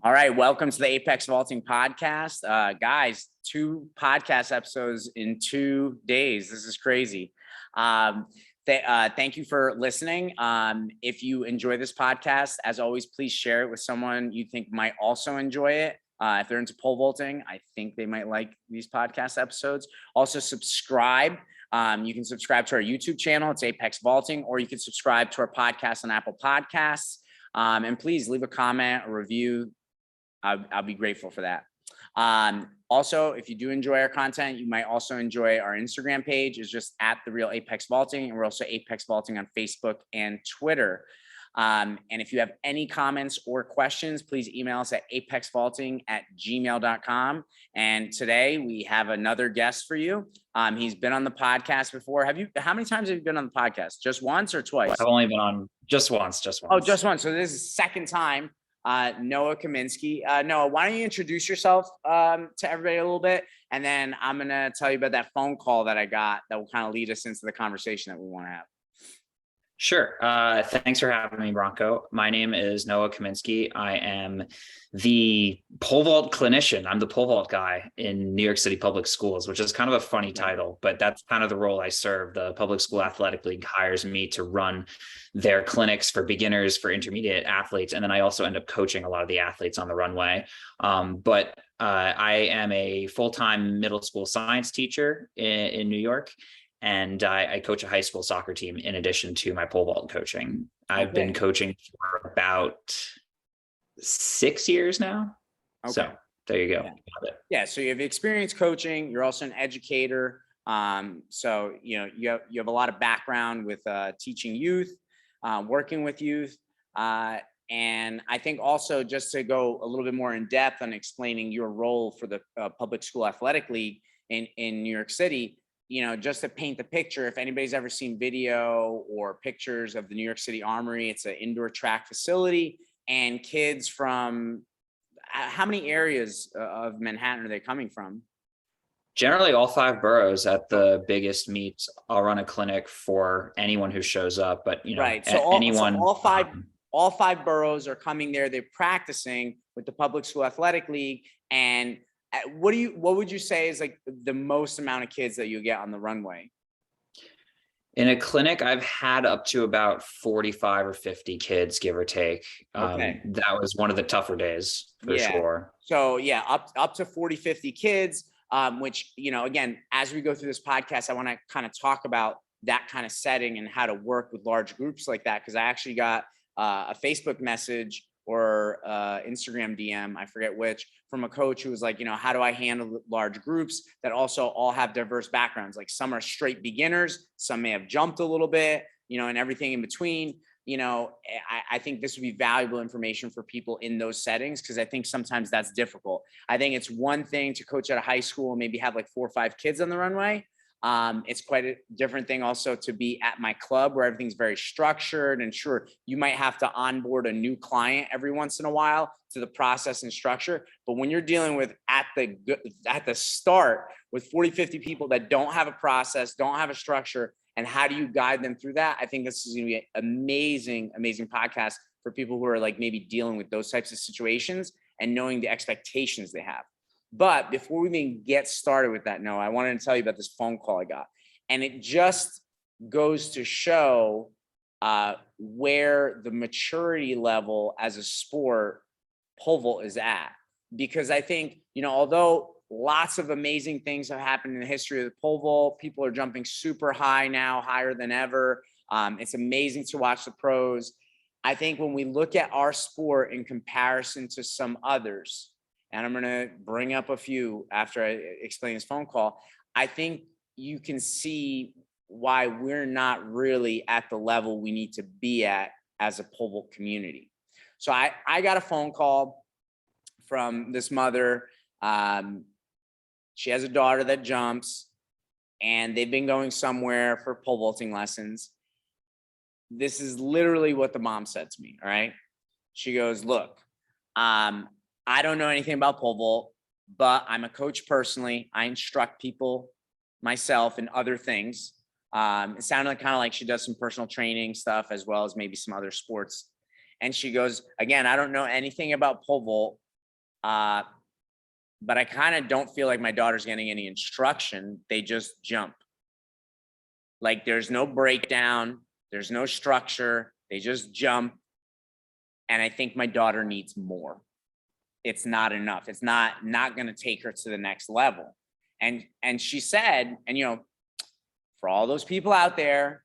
All right, welcome to the Apex Vaulting Podcast. Guys, 2 podcast episodes in 2 days. This is crazy. Thank you for listening. If you enjoy this podcast, as always, please share it with someone you think might also enjoy it. If they're into pole vaulting, I think they might like these podcast episodes. Also, subscribe. You can subscribe to our YouTube channel. It's Apex Vaulting, or you can subscribe to our podcast on Apple Podcasts. And please leave a comment or review. I'll be grateful for that. Also, if you do enjoy our content, you might also enjoy our Instagram page. It's just at The Real Apex Vaulting. And we're also Apex Vaulting on Facebook and Twitter. And if you have any comments or questions, please email us at apexvaulting@gmail.com. And today we have another guest for you. He's been on the podcast before. How many times have you been on the podcast? Just once or twice? I've only been on just once. Oh, just once. So this is the second time. Noah Kaminsky. Noah, why don't you introduce yourself to everybody a little bit, and then I'm gonna tell you about that phone call that I got that will kind of lead us into the conversation that we want to have. Sure. Thanks for having me, Bronco. My name is Noah Kaminsky. I am the pole vault clinician. I'm the pole vault guy in New York City public schools, which is kind of a funny title, but that's kind of the role I serve. The Public School Athletic League hires me to run their clinics for beginners, for intermediate athletes. And then I also end up coaching a lot of the athletes on the runway. But I am a full-time middle school science teacher in New York. And I coach a high school soccer team in addition to my pole vault coaching. I've been coaching for about 6 years now. Okay. So there you go. Yeah. So you have experience coaching. You're also an educator. So, you have a lot of background with teaching youth, working with youth. And I think also, just to go a little bit more in depth on explaining your role for the Public School Athletic League in New York City, just to paint the picture, if anybody's ever seen video or pictures of the New York City Armory, it's an indoor track facility, and kids from how many areas of Manhattan are they coming from? Generally all 5 boroughs. At the biggest meets, I'll run a clinic for anyone who shows up, but right. So all five boroughs are coming there. They're practicing with the Public School Athletic League. And what would you say is like the most amount of kids that you get on the runway? In a clinic, I've had up to about 45 or 50 kids, give or take. That was one of the tougher days for sure. So up to 40, 50 kids, which, again, as we go through this podcast, I want to kind of talk about that kind of setting and how to work with large groups like that. Cause I actually got a Facebook message or Instagram DM, I forget which, from a coach who was like, how do I handle large groups that also all have diverse backgrounds? Like some are straight beginners, some may have jumped a little bit, and everything in between. I think this would be valuable information for people in those settings, because I think sometimes that's difficult. I think it's one thing to coach at a high school and maybe have like 4 or 5 kids on the runway. It's quite a different thing also to be at my club where everything's very structured, and sure, you might have to onboard a new client every once in a while to the process and structure. But when you're dealing with at the start with 40, 50 people that don't have a process, don't have a structure, and how do you guide them through that? I think this is going to be an amazing, amazing podcast for people who are like maybe dealing with those types of situations and knowing the expectations they have. But before we even get started with that, Noah, I wanted to tell you about this phone call I got. And it just goes to show where the maturity level as a sport pole vault is at. Because I think, although lots of amazing things have happened in the history of the pole vault, people are jumping super high now, higher than ever. It's amazing to watch the pros. I think when we look at our sport in comparison to some others, and I'm going to bring up a few after I explain this phone call, I think you can see why we're not really at the level we need to be at as a pole vault community. So I got a phone call from this mother. She has a daughter that jumps, and they've been going somewhere for pole vaulting lessons. This is literally what the mom said to me. All right. She goes, look, I don't know anything about pole vault, but I'm a coach personally. I instruct people myself in other things. It sounded kind of like she does some personal training stuff as well as maybe some other sports. And she goes, again, I don't know anything about pole vault, But I kind of don't feel like my daughter's getting any instruction. They just jump. Like there's no breakdown, there's no structure. They just jump. And I think my daughter needs more. It's not enough. It's not going to take her to the next level. And she said, and for all those people out there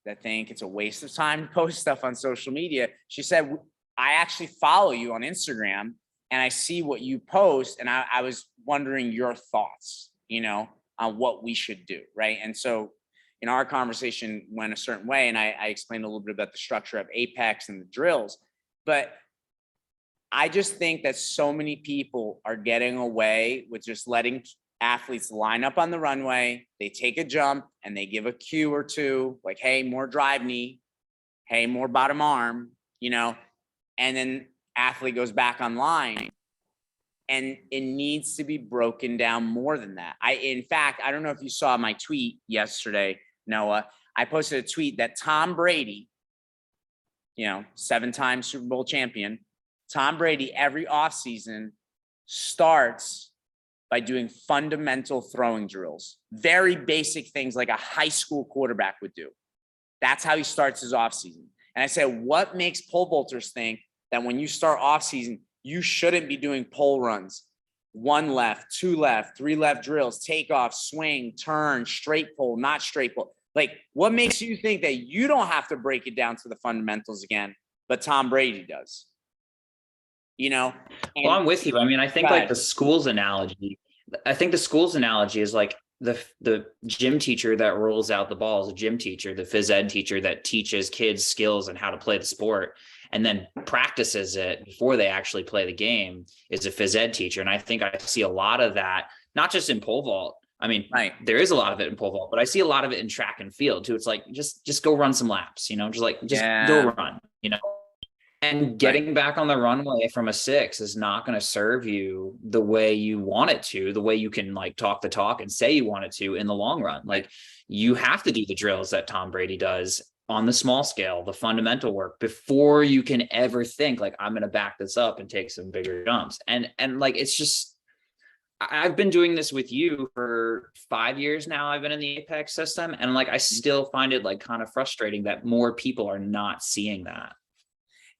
that think it's a waste of time to post stuff on social media, she said, I actually follow you on Instagram and I see what you post. And I was wondering your thoughts, on what we should do. Right. And so, our conversation went a certain way. And I explained a little bit about the structure of Apex and the drills, but I just think that so many people are getting away with just letting athletes line up on the runway. They take a jump and they give a cue or two, like, hey, more drive knee, hey, more bottom arm, and then athlete goes back online. And it needs to be broken down more than that. In fact, I don't know if you saw my tweet yesterday, Noah. I posted a tweet that Tom Brady, 7-time Super Bowl champion, Tom Brady every offseason starts by doing fundamental throwing drills, very basic things like a high school quarterback would do. That's how he starts his offseason. And I said, what makes pole vaulters think that when you start offseason, you shouldn't be doing pole runs, 1 left, 2 left, 3 left drills, takeoff, swing, turn, straight pole, not straight pole. Like, what makes you think that you don't have to break it down to the fundamentals again, but Tom Brady does? Well, I'm with you. I mean, I think like the school's analogy is like the gym teacher that rolls out the ball is a gym teacher, the phys ed teacher that teaches kids skills and how to play the sport and then practices it before they actually play the game is a phys ed teacher. And I think I see a lot of that, not just in pole vault. I mean, There is a lot of it in pole vault, but I see a lot of it in track and field too. It's like, just go run some laps, go run, and getting back on the runway from a 6 is not going to serve you the way you want it to, the way you can like talk the talk and say you want it to in the long run. Like you have to do the drills that Tom Brady does on the small scale, the fundamental work before you can ever think like, I'm going to back this up and take some bigger jumps. And like, it's just, I've been doing this with you for 5 years now. I've been in the Apex system and like, I still find it like kind of frustrating that more people are not seeing that.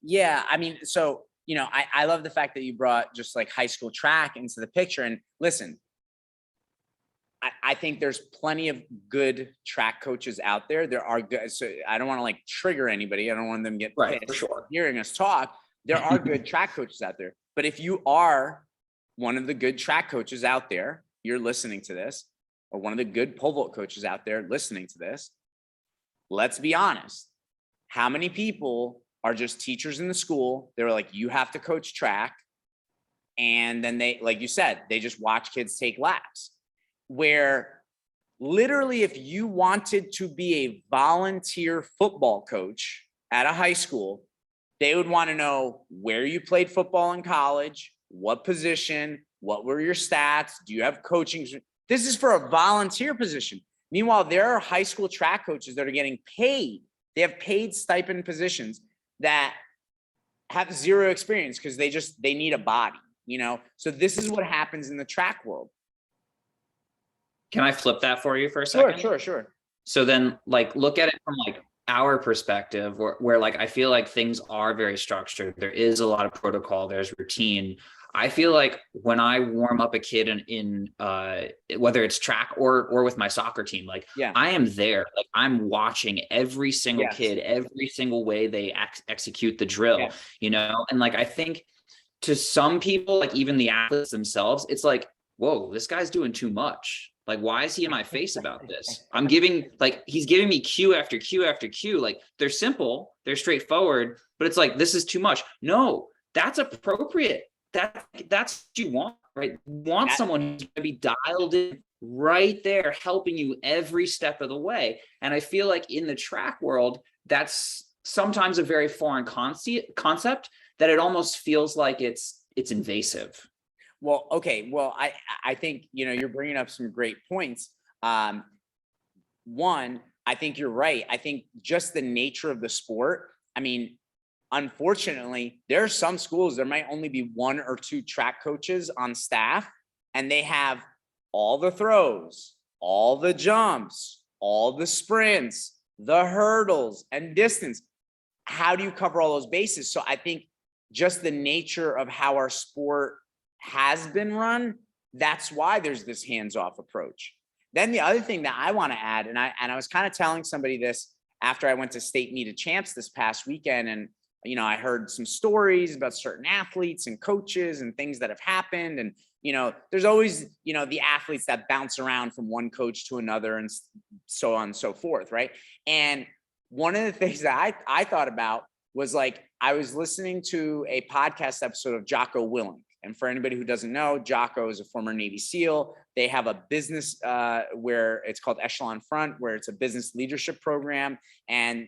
Yeah. I mean, so, I love the fact that you brought just like high school track into the picture. And listen, I think there's plenty of good track coaches out there. There are good. So I don't want to like trigger anybody. I don't want them to get pissed for sure hearing us talk. There are good track coaches out there. But if you are one of the good track coaches out there, you're listening to this, or one of the good pole vault coaches out there listening to this, let's be honest. How many people are just teachers in the school? They're like, you have to coach track. And then they, like you said, they just watch kids take laps. Where literally, if you wanted to be a volunteer football coach at a high school, they would want to know where you played football in college, what position, what were your stats, do you have coaching? This is for a volunteer position. Meanwhile, there are high school track coaches that are getting paid. They have paid stipend positions that have zero experience because they need a body, So this is what happens in the track world. Can I flip that for you for a second? Sure. So then like, look at it from like our perspective where like, I feel like things are very structured. There is a lot of protocol, there's routine. I feel like when I warm up a kid in whether it's track or with my soccer team, like I am there, like I'm watching every single kid, every single way they execute the drill, and like, I think to some people, like even the athletes themselves, it's like, whoa, this guy's doing too much. Like, why is he in my face about this? He's giving me cue after cue after cue. Like they're simple, they're straightforward, but it's like, this is too much. No, that's appropriate. That's what you want, right? You want someone who's going to be dialed in right there, helping you every step of the way. And I feel like in the track world, that's sometimes a very foreign concept that it almost feels like it's invasive. Well, okay. Well, I think, you're bringing up some great points. One, I think you're right. I think just the nature of the sport. I mean, unfortunately, there are some schools, there might only be 1 or 2 track coaches on staff, and they have all the throws, all the jumps, all the sprints, the hurdles and distance. How do you cover all those bases? So I think just the nature of how our sport has been run, that's why there's this hands-off approach. Then the other thing that I want to add, and I was kind of telling somebody this after I went to state meet of champs this past weekend, and I heard some stories about certain athletes and coaches and things that have happened. And, there's always, the athletes that bounce around from one coach to another and so on and so forth. Right. And one of the things that I thought about was, like, I was listening to a podcast episode of Jocko Willink. And for anybody who doesn't know, Jocko is a former Navy SEAL. They have a business where it's called Echelon Front, where it's a business leadership program. And,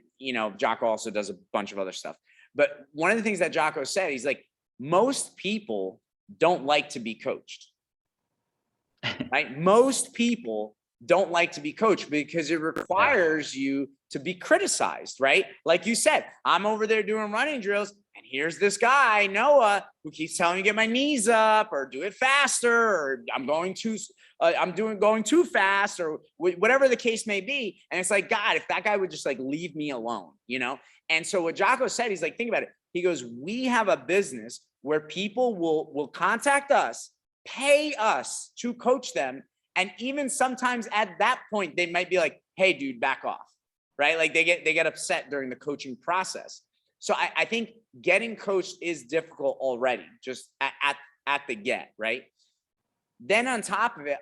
Jocko also does a bunch of other stuff. But one of the things that Jocko said, he's like, most people don't like to be coached, right? Most people don't like to be coached because it requires you to be criticized, right? Like you said, I'm over there doing running drills, and here's this guy, Noah, who keeps telling me to get my knees up or do it faster, or I'm going too fast, or whatever the case may be. And it's like, God, if that guy would just, like, leave me alone, And so what Jocko said, he's like, think about it. He goes, we have a business where people will contact us, pay us to coach them. And even sometimes at that point, they might be like, hey, dude, back off, right? Like they get upset during the coaching process. So I think getting coached is difficult already, just at the get, right? Then on top of it,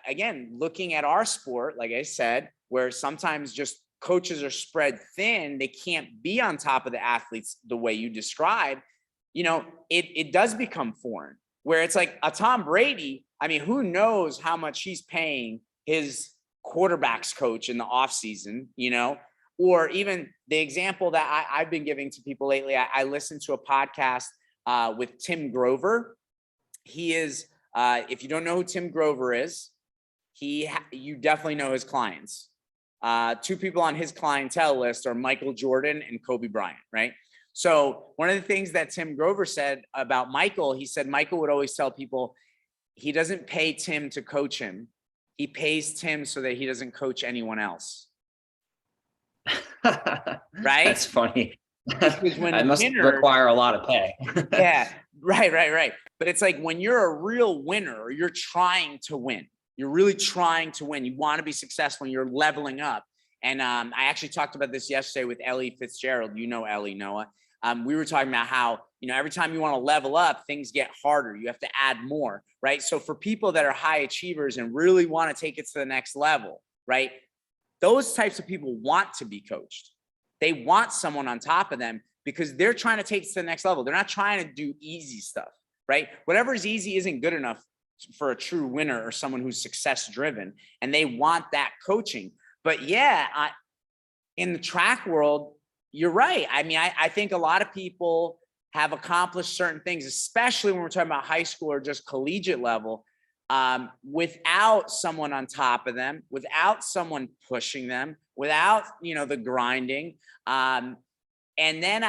again, looking at our sport, like I said, where sometimes just coaches are spread thin, they can't be on top of the athletes the way you described, it does become foreign, where it's like a Tom Brady. I mean, who knows how much he's paying his quarterbacks coach in the offseason, or even the example that I've been giving to people lately. I listened to a podcast with Tim Grover. He is, if you don't know who Tim Grover is, you definitely know his clients. 2 people on his clientele list are Michael Jordan and Kobe Bryant, right? So one of the things that Tim Grover said about Michael, he said Michael would always tell people he doesn't pay Tim to coach him. He pays Tim so that he doesn't coach anyone else. Right? That's funny. Because when I must require a lot of pay. Yeah, right. But it's like when you're a real winner, or you're trying to win, you're really trying to win. You want to be successful, and you're leveling up. And I actually talked about this yesterday with Ellie Fitzgerald. Ellie, Noah. We were talking about how, every time you want to level up, things get harder. You have to add more, right? So for people that are high achievers and really want to take it to the next level, right? Those types of people want to be coached. They want someone on top of them because they're trying to take it to the next level. They're not trying to do easy stuff, right? Whatever is easy isn't good enough for a true winner or someone who's success driven, and they want that coaching. But yeah, in the track world, you're right. I mean, I think a lot of people have accomplished certain things, especially when we're talking about high school or just collegiate level, without someone on top of them, without someone pushing them, without, the grinding. And then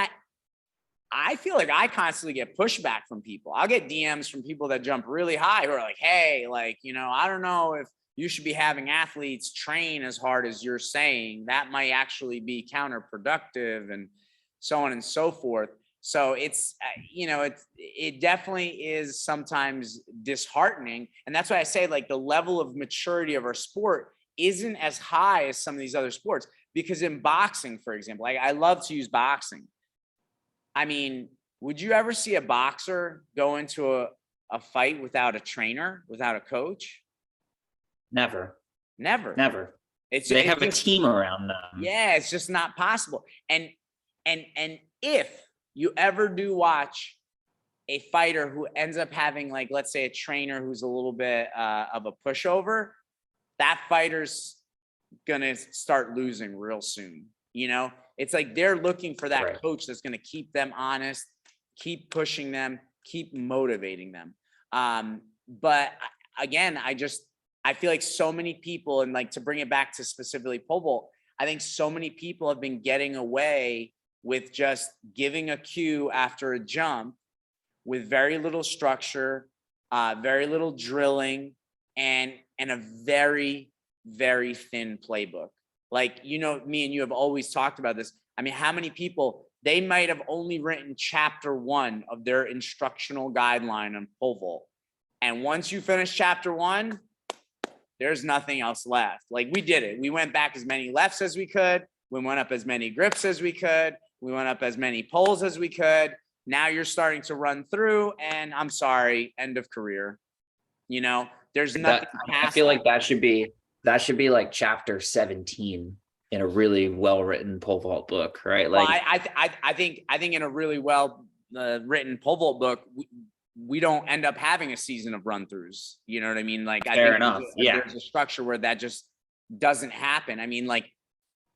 I feel like I constantly get pushback from people. I'll get DMs from people that jump really high who are like, hey, I don't know if you should be having athletes train as hard as you're saying. That might actually be counterproductive, and so on and so forth. So it's, it definitely is sometimes disheartening. And that's why I say, like, the level of maturity of our sport isn't as high as some of these other sports. Because in boxing, for example, I love to use boxing. I mean, would you ever see a boxer go into a fight without a trainer, without a coach? Never. They have a team around them. Yeah, it's just not possible. And if you ever do watch a fighter who ends up having, like, let's say a trainer who's a little bit of a pushover, that fighter's gonna start losing real soon. It's like they're looking for that coach that's gonna keep them honest, keep pushing them, keep motivating them. But again, I feel like so many people, and like to bring it back to specifically pole vault, I think so many people have been getting away with just giving a cue after a jump with very little structure, very little drilling, and a very, very thin playbook. Like, me and you have always talked about this. I mean, how many people, they might have only written chapter 1 of their instructional guideline on pole vault. And once you finish chapter 1, there's nothing else left. Like, we did it. We went back as many lefts as we could. We went up as many grips as we could. We went up as many poles as we could. Now you're starting to run through, and I'm sorry, end of career. There's nothing. I feel like that should be like chapter 17 in a really well-written pole vault book, right? Like, well, I think in a really well written pole vault book, we don't end up having a season of run-throughs. You know what I mean? Like, I think enough. There's a structure where that just doesn't happen. I mean, like,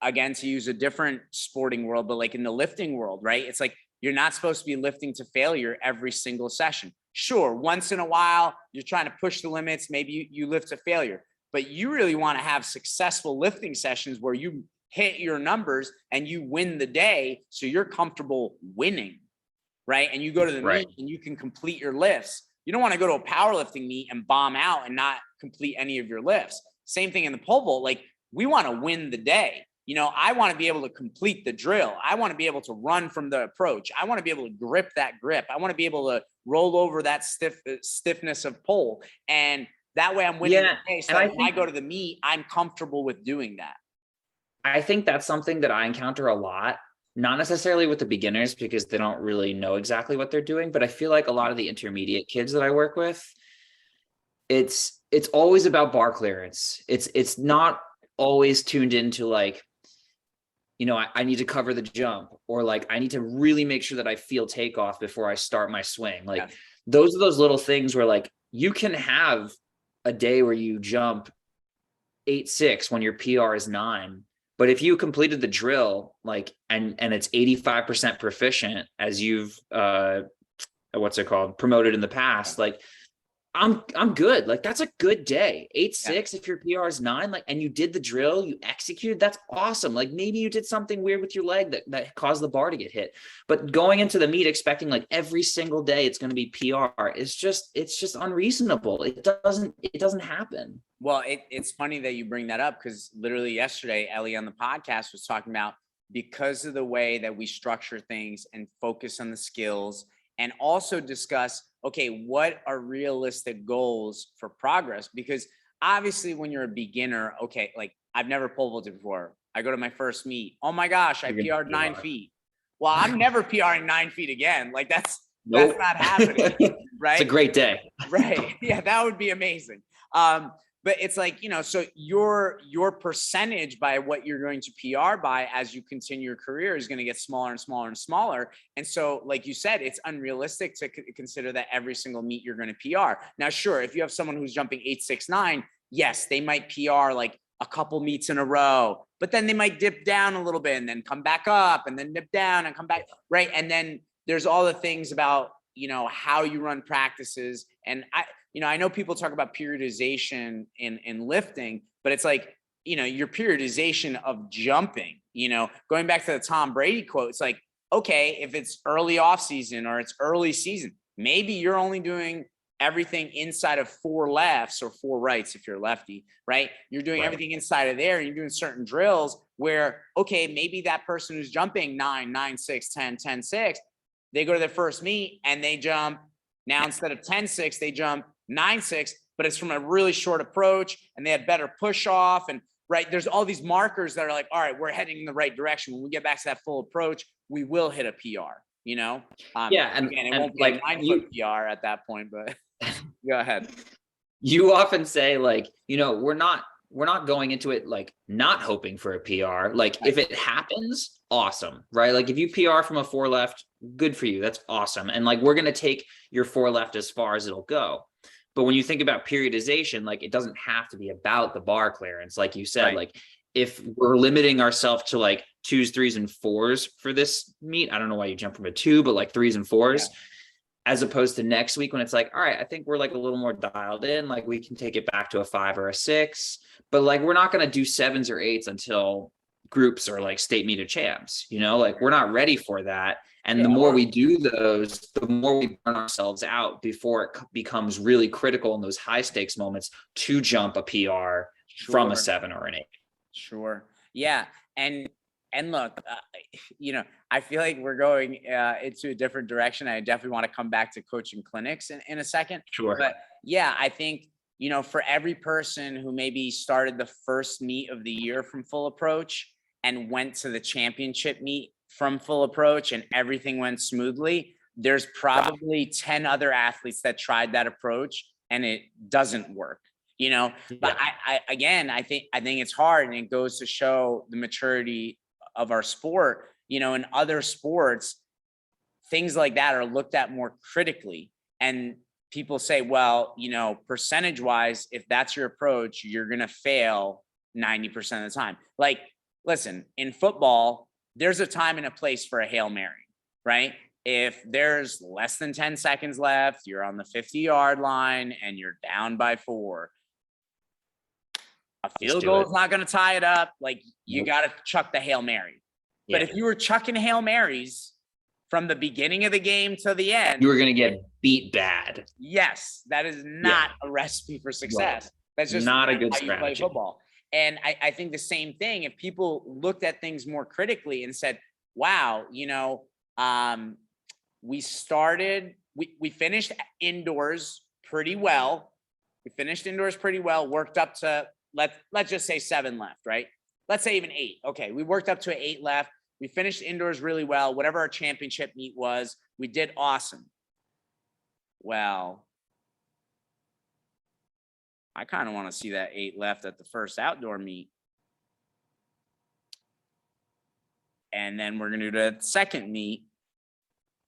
again, to use a different sporting world, but like in the lifting world, right? It's like, you're not supposed to be lifting to failure every single session. Sure, once in a while, you're trying to push the limits. Maybe you lift to failure, but you really want to have successful lifting sessions where you hit your numbers and you win the day. So you're comfortable winning, right? And you go to the meet and you can complete your lifts. You don't want to go to a powerlifting meet and bomb out and not complete any of your lifts. Same thing in the pole vault. Like, we want to win the day. I want to be able to complete the drill. I want to be able to run from the approach. I want to be able to grip that grip. I want to be able to roll over that stiffness of pole. And that way I'm winning the day. So when I go to the meet, I'm comfortable with doing that. I think that's something that I encounter a lot, not necessarily with the beginners because they don't really know exactly what they're doing, but I feel like a lot of the intermediate kids that I work with, it's always about bar clearance. It's not always tuned into like, I need to cover the jump, or like, I need to really make sure that I feel takeoff before I start my swing. Like, those are those little things where like, you can have a day where you jump 8.6 when your PR is 9. But if you completed the drill, like, and it's 85% proficient, as you've, promoted in the past, like, I'm good. Like, that's a good day. 8.6 if your PR is 9, like, and you did the drill, you executed, that's awesome. Like, maybe you did something weird with your leg that caused the bar to get hit. But going into the meet expecting like every single day it's going to be PR, it's just unreasonable. It doesn't happen. Well, it's funny that you bring that up, because literally yesterday, Ellie on the podcast was talking about, because of the way that we structure things and focus on the skills, and also discuss, okay, what are realistic goals for progress? Because obviously when you're a beginner, okay, like, I've never pole vaulted before. I go to my first meet. Oh my gosh, I PR'd 9 feet. Well, I'm never PRing 9 feet again. Like, that's not happening, right? It's a great day. Right. Yeah, that would be amazing. But it's like, so your percentage by what you're going to PR by as you continue your career is going to get smaller and smaller and smaller. And so, like you said, it's unrealistic to consider that every single meet you're going to PR. Now, sure, if you have someone who's jumping 8.69, yes, they might PR like a couple meets in a row, but then they might dip down a little bit and then come back up and then dip down and come back. Right. And then there's all the things about, how you run practices. And I know people talk about periodization in lifting, but it's like, your periodization of jumping, going back to the Tom Brady quote, it's like, okay, if it's early off season or it's early season, maybe you're only doing everything inside of 4 lefts or 4 rights. If you're lefty, right? You're doing everything inside of there, and you're doing certain drills where, okay, maybe that person who's jumping 9, 9, 6, 10, 10, 6, they go to their first meet and they jump. Now, instead of 10.6, they jump 9.6, but it's from a really short approach, and they had better push off. And right, there's all these markers that are like, all right, we're heading in the right direction. When we get back to that full approach, we will hit a PR, And again, it won't be like a 9-foot PR at that point, but go ahead. You often say, like, we're not going into it like not hoping for a PR. Like, if it happens, awesome, right? Like, if you PR from a 4 left, good for you. That's awesome. And like, we're going to take your 4 left as far as it'll go. But when you think about periodization, like, it doesn't have to be about the bar clearance. Like you said, like, if we're limiting ourselves to like 2s, 3s, and 4s for this meet, I don't know why you jump from a 2, but like 3s and 4s, as opposed to next week when it's like, all right, I think we're like a little more dialed in, like we can take it back to a 5 or a 6, but like, we're not going to do 7s or 8s until groups or like state meet of champs, like we're not ready for that. And Yeah, the more we do those, the more we burn ourselves out before it becomes really critical in those high stakes moments to jump a PR from a 7 or an 8. Sure. Yeah. And look, I feel like we're going into a different direction. I definitely want to come back to coaching clinics in a second. Sure. But yeah, I think, for every person who maybe started the first meet of the year from Full Approach and went to the championship meet from Full Approach and everything went smoothly, there's probably 10 other athletes that tried that approach and it doesn't work. But I think it's hard, and it goes to show the maturity of our sport. In other sports, things like that are looked at more critically, and people say, well, percentage wise, if that's your approach, you're going to fail 90% of the time. Like, listen, in football, there's a time and a place for a Hail Mary, right? If there's less than 10 seconds left, you're on the 50-yard line and you're down by 4. A field goal is not going to tie it up. Like, you got to chuck the Hail Mary. But if you were chucking Hail Marys from the beginning of the game to the end, you were going to get beat bad. Yes, that is not a recipe for success. Right. That's just not a good how strategy. You play football. And I think the same thing, if people looked at things more critically and said, wow, we finished indoors pretty well. Worked up to, let's just say 7 left, right? Let's say even 8. Okay, we worked up to an 8 left. We finished indoors really well. Whatever our championship meet was, we did awesome. Well, I kind of want to see that 8 left at the first outdoor meet. And then we're going to do the second meet.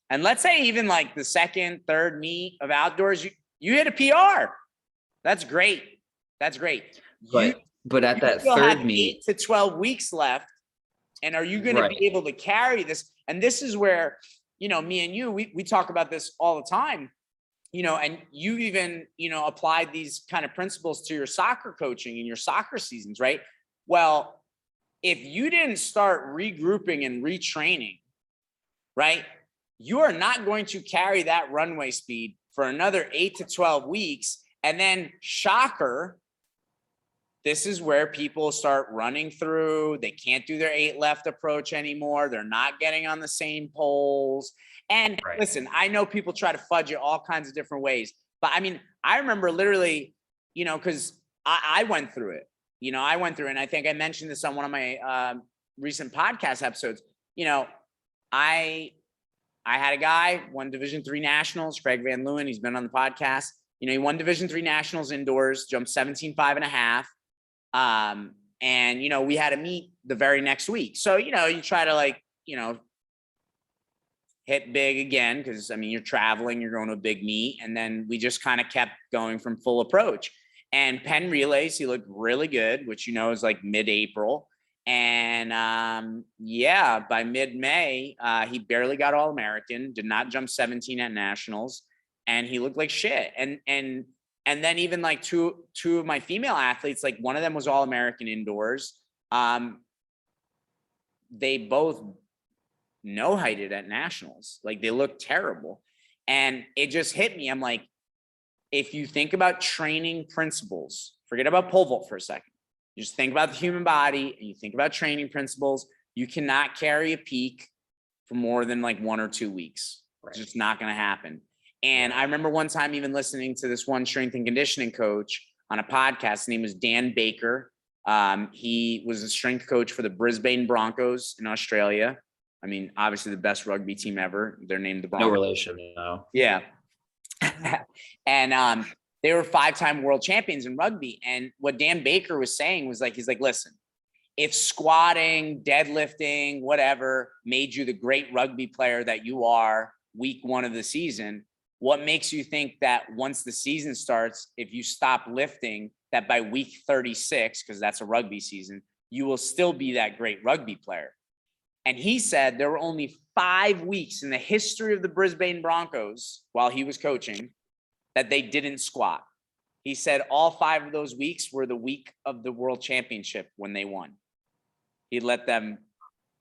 And let's say even like the second, third meet of outdoors, you hit a PR. That's great. But at that third meet, 8 to 12 weeks left. And are you going to be able to carry this? And this is where, me and you, we talk about this all the time, and you even, applied these kind of principles to your soccer coaching and your soccer seasons, right? Well, if you didn't start regrouping and retraining, right, you are not going to carry that runway speed for another 8 to 12 weeks. And then, shocker, this is where people start running through. They can't do their 8 left approach anymore. They're not getting on the same poles. And listen, I know people try to fudge it all kinds of different ways. But I mean, I remember literally, because I went through it. And I think I mentioned this on one of my recent podcast episodes. I had a guy, won Division III Nationals, Craig Van Leeuwen. He's been on the podcast. He won Division III Nationals indoors, jumped 17.5 1/2. And, we had a meet the very next week. So, you try to hit big again, because you're traveling, you're going to a big meet. And then we just kind of kept going from Full Approach. And Penn Relays, he looked really good, which, is like mid-April. And by mid-May, he barely got All-American, did not jump 17 at Nationals, and he looked like shit. And then even like two of my female athletes, like one of them was All-American indoors. They both no-heighted at Nationals. Like, they looked terrible. And it just hit me. I'm like, if you think about training principles, forget about pole vault for a second. You just think about the human body and you think about training principles. You cannot carry a peak for more than like 1 or 2 weeks. It's just not going to happen. And I remember one time even listening to this one strength and conditioning coach on a podcast. His name was Dan Baker. He was a strength coach for the Brisbane Broncos in Australia. Obviously the best rugby team ever. They're named the Broncos. No relation, no. Yeah. And they were 5-time world champions in rugby. And what Dan Baker was saying was he's like, listen, if squatting, deadlifting, whatever made you the great rugby player that you are week 1 of the season, what makes you think that once the season starts, if you stop lifting, that by week 36, because that's a rugby season, you will still be that great rugby player? And he said there were only 5 weeks in the history of the Brisbane Broncos while he was coaching that they didn't squat. He said all 5 of those weeks were the week of the World Championship when they won. He'd let them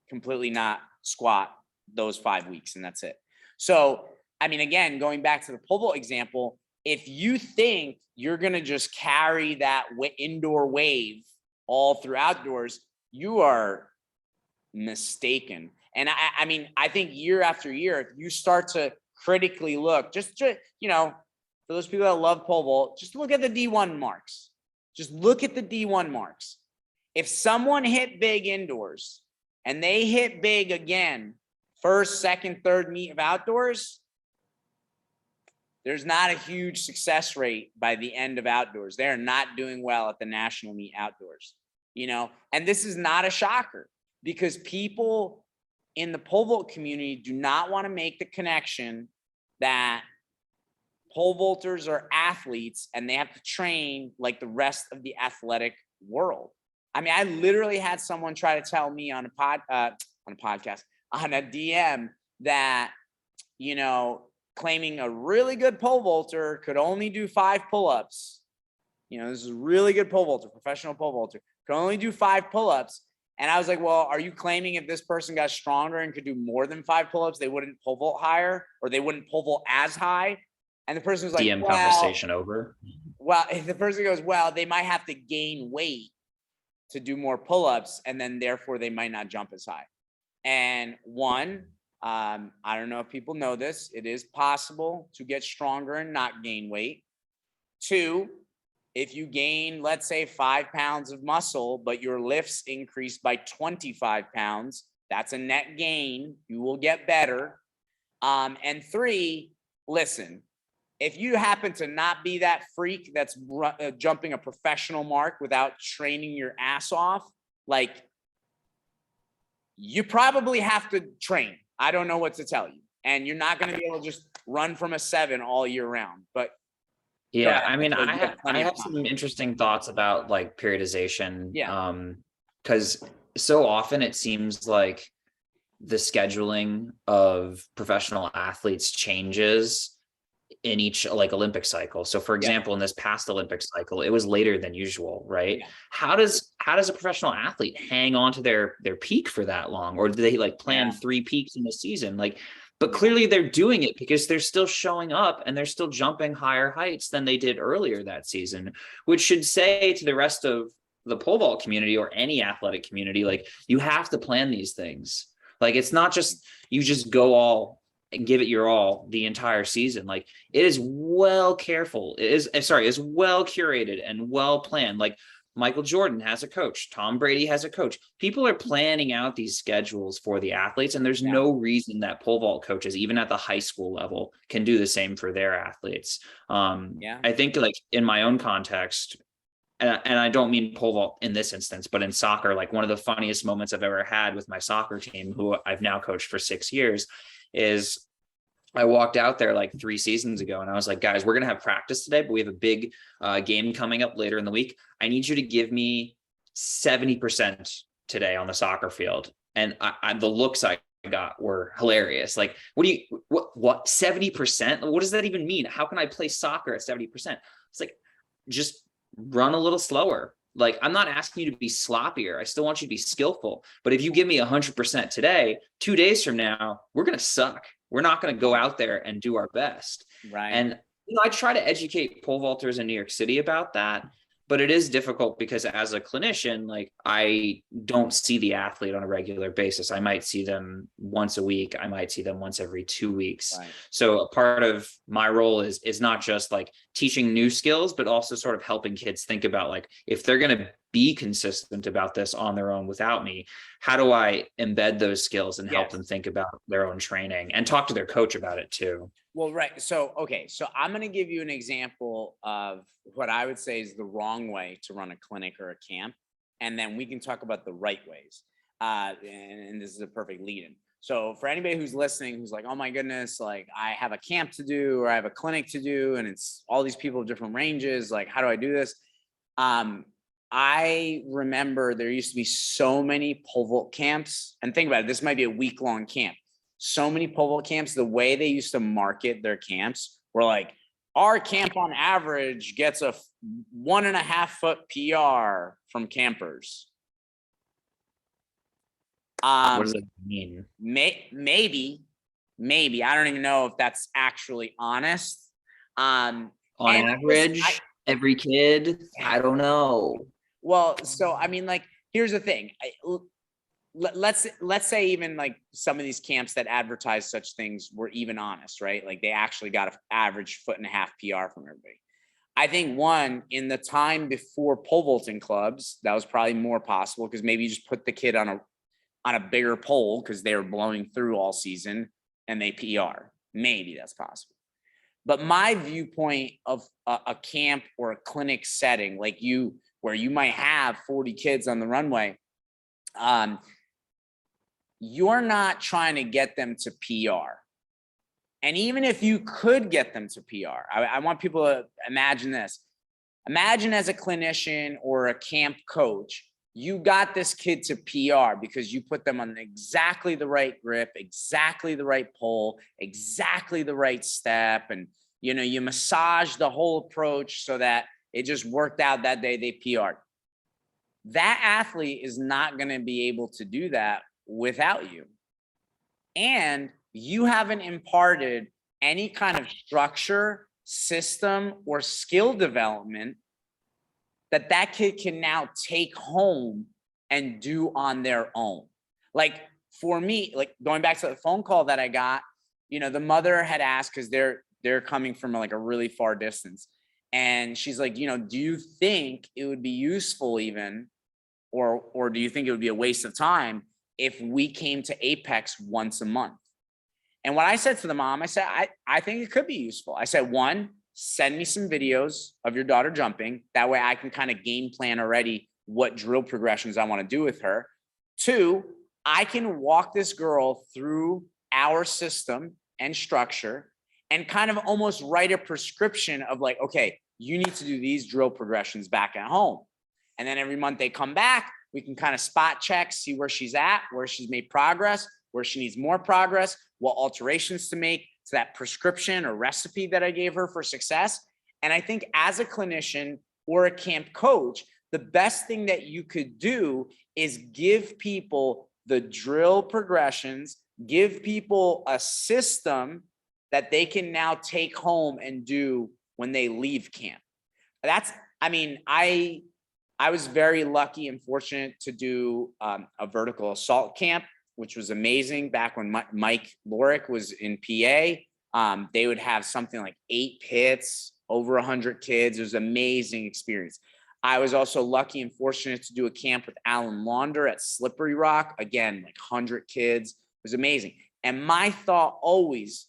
completely not squat those 5 weeks, and that's it. So, I mean, again, going back to the pole vault example, if you think you're going to just carry that indoor wave all through outdoors, you are mistaken. And I mean, I think year after year, if you start to critically look, just to, for those people that love pole vault, just look at the D1 marks. Just look at the D1 marks. If someone hit big indoors and they hit big again, first, second, third meet of outdoors, there's not a huge success rate by the end of outdoors. They're not doing well at the national meet outdoors, and this is not a shocker because people in the pole vault community do not want to make the connection that pole vaulters are athletes and they have to train like the rest of the athletic world. I mean, I literally had someone try to tell me on a podcast, on a DM that, claiming a really good pole vaulter could only do 5 pull-ups. This is a really good pole vaulter, professional pole vaulter, could only do 5 pull-ups. And I was like, well, are you claiming if this person got stronger and could do more than 5 pull-ups, they wouldn't pole vault higher or they wouldn't pole vault as high? And the person was like, DM conversation over. Well, if the person goes, well, they might have to gain weight to do more pull-ups and then therefore they might not jump as high. And one, I don't know if people know this, it is possible to get stronger and not gain weight. 2, if you gain, let's say 5 pounds of muscle, but your lifts increase by 25 pounds, that's a net gain. You will get better. And 3, listen, if you happen to not be that freak that's jumping a professional mark without training your ass off, like you probably have to train. I don't know what to tell you. And you're not going to be able to just run from a 7 all year round. But yeah, I mean, I have some interesting thoughts about like periodization. Yeah. Because so often it seems like the scheduling of professional athletes changes in each like Olympic cycle. So for example, in this past Olympic cycle, it was later than usual, right? Yeah. How does a professional athlete hang on to their peak for that long? Or do they like plan 3 peaks in the season? Like, but clearly they're doing it because they're still showing up and they're still jumping higher heights than they did earlier that season, which should say to the rest of the pole vault community or any athletic community, like you have to plan these things. Like, it's not just, you just go all and give it your all the entire season. Like, it is well curated and well planned. Like, Michael Jordan has a coach, Tom Brady has a coach. People are planning out these schedules for the athletes, and there's no reason that pole vault coaches, even at the high school level, can do the same for their athletes. I think, like, in my own context, and I don't mean pole vault in this instance, but in soccer, like, one of the funniest moments I've ever had with my soccer team, who I've now coached for 6 years, is I walked out there like 3 seasons ago and I was like, guys, we're going to have practice today, but we have a big game coming up later in the week. I need you to give me 70% today on the soccer field. And the looks I got were hilarious. Like, what 70%? What does that even mean? How can I play soccer at 70%? It's like, just run a little slower. Like, I'm not asking you to be sloppier. I still want you to be skillful. But if you give me 100% today, 2 days from now, we're going to suck. We're not going to go out there and do our best. Right. And, I try to educate pole vaulters in New York City about that, but it is difficult because as a clinician, like, I don't see the athlete on a regular basis. I might see them once a week. I might see them once every 2 weeks. Right. So a part of my role is not just like teaching new skills, but also sort of helping kids think about, like, if they're going to be consistent about this on their own without me, how do I embed those skills and help them think about their own training and talk to their coach about it too? Well, right. So I'm going to give you an example of what I would say is the wrong way to run a clinic or a camp. And then we can talk about the right ways. And this is a perfect lead-in. So for anybody who's listening, who's like, oh my goodness, like, I have a camp to do, or I have a clinic to do, and it's all these people of different ranges. Like, how do I do this? I remember there used to be so many pole vault camps, and think about it, this might be a week-long camp. So many pole vault camps, the way they used to market their camps were like, our camp on average gets a 1.5 foot PR from campers. What does that mean? Maybe, I don't even know if that's actually honest. On average, every kid, I don't know. Well, so I mean, like, here's the thing. Let's say even like some of these camps that advertise such things were even honest, right? Like they actually got an average 1.5 PR from everybody. I think one, in the time before pole vaulting clubs, that was probably more possible because maybe you just put the kid on a bigger pole because they were blowing through all season and they PR. Maybe that's possible. But my viewpoint of a camp or a clinic setting, like where you might have 40 kids on the runway, you're not trying to get them to PR. And even if you could get them to PR, I want people to imagine this. Imagine as a clinician or a camp coach, you got this kid to PR because you put them on exactly the right grip, exactly the right pole, exactly the right step. And, you massage the whole approach so that it just worked out that day they PR'd. That athlete is not going to be able to do that without you. And you haven't imparted any kind of structure, system, or skill development that kid can now take home and do on their own. Like for me, like going back to the phone call that I got, the mother had asked, because they're coming from like a really far distance. And she's like, do you think it would be useful even, or do you think it would be a waste of time if we came to Apex once a month? And what I said to the mom, I said, I think it could be useful. I said, one, send me some videos of your daughter jumping. That way I can kind of game plan already what drill progressions I want to do with her. Two, I can walk this girl through our system and structure and kind of almost write a prescription of like, okay, you need to do these drill progressions back at home. And then every month they come back, we can kind of spot check, see where she's at, where she's made progress, where she needs more progress, what alterations to make to that prescription or recipe that I gave her for success. And I think as a clinician or a camp coach, the best thing that you could do is give people the drill progressions, give people a system that they can now take home and do when they leave camp. I was very lucky and fortunate to do a vertical assault camp, which was amazing back when Mike Lorick was in PA. They would have something like 8 pits, over 100 kids. It was an amazing experience. I was also lucky and fortunate to do a camp with Alan Launder at Slippery Rock. Again, like 100 kids. It was amazing. And my thought always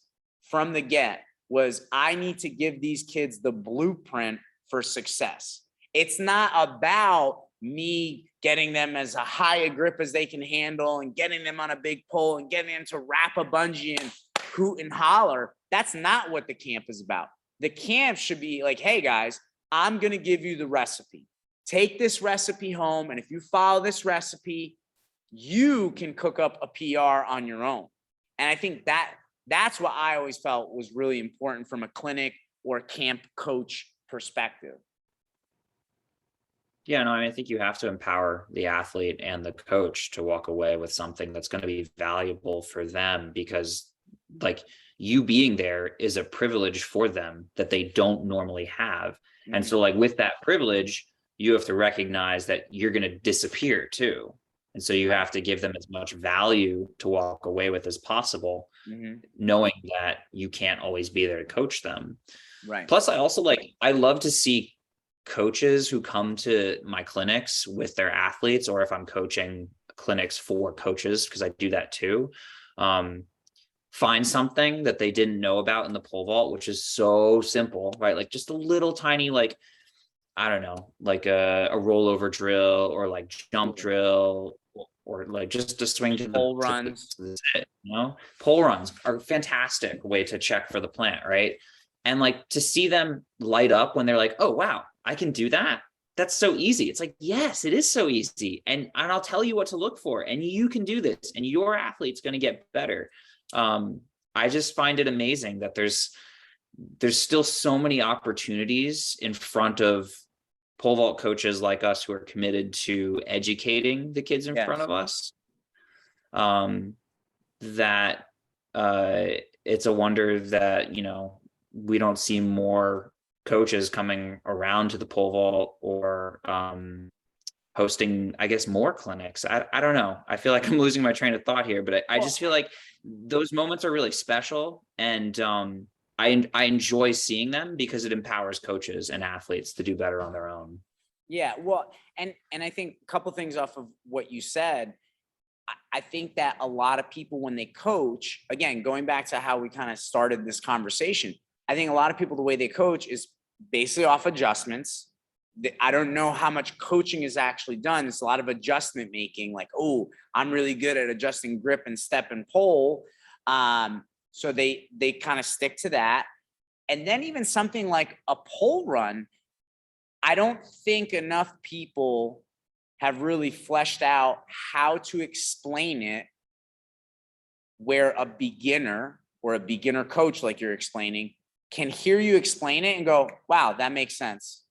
from the get was I need to give these kids the blueprint for success. It's not about me getting them as a high a grip as they can handle and getting them on a big pole and getting them to wrap a bungee and hoot and holler. That's not what the camp is about. The camp should be like, hey guys, I'm going to give you the recipe. Take this recipe home. And if you follow this recipe, you can cook up a PR on your own. And I think that's what I always felt was really important from a clinic or camp coach perspective. Yeah, no, I think you have to empower the athlete and the coach to walk away with something that's going to be valuable for them, because like you being there is a privilege for them that they don't normally have. Mm-hmm. And so like with that privilege, you have to recognize that you're going to disappear too. And so you have to give them as much value to walk away with as possible, mm-hmm. knowing that you can't always be there to coach them. Right. Plus, I love to see coaches who come to my clinics with their athletes, or if I'm coaching clinics for coaches, because I do that too, find something that they didn't know about in the pole vault, which is so simple, right? Like just a little tiny, like, I don't know, like a rollover drill or like jump drill, or like just to swing to the pole runs. Pole runs are a fantastic way to check for the plant, right? And like to see them light up when they're like, oh, wow, I can do that. That's so easy. It's like, yes, it is so easy. And I'll tell you what to look for, and you can do this, and your athlete's going to get better. I just find it amazing that there's still so many opportunities in front of pole vault coaches like us who are committed to educating the kids in front of us. that it's a wonder that, we don't see more coaches coming around to the pole vault or hosting, I guess, more clinics. I don't know. I feel like I'm losing my train of thought here, but I just feel like those moments are really special. And I enjoy seeing them because it empowers coaches and athletes to do better on their own. Yeah, well, and I think a couple things off of what you said. I think that a lot of people, when they coach, again, going back to how we kind of started this conversation, I think a lot of people, the way they coach is basically off adjustments. I don't know how much coaching is actually done. It's a lot of adjustment making, like, oh, I'm really good at adjusting grip and step and pole. So they kind of stick to that. And then even something like a pole run, I don't think enough people have really fleshed out how to explain it, where a beginner or a beginner coach, like you're explaining, can hear you explain it and go, wow, that makes sense.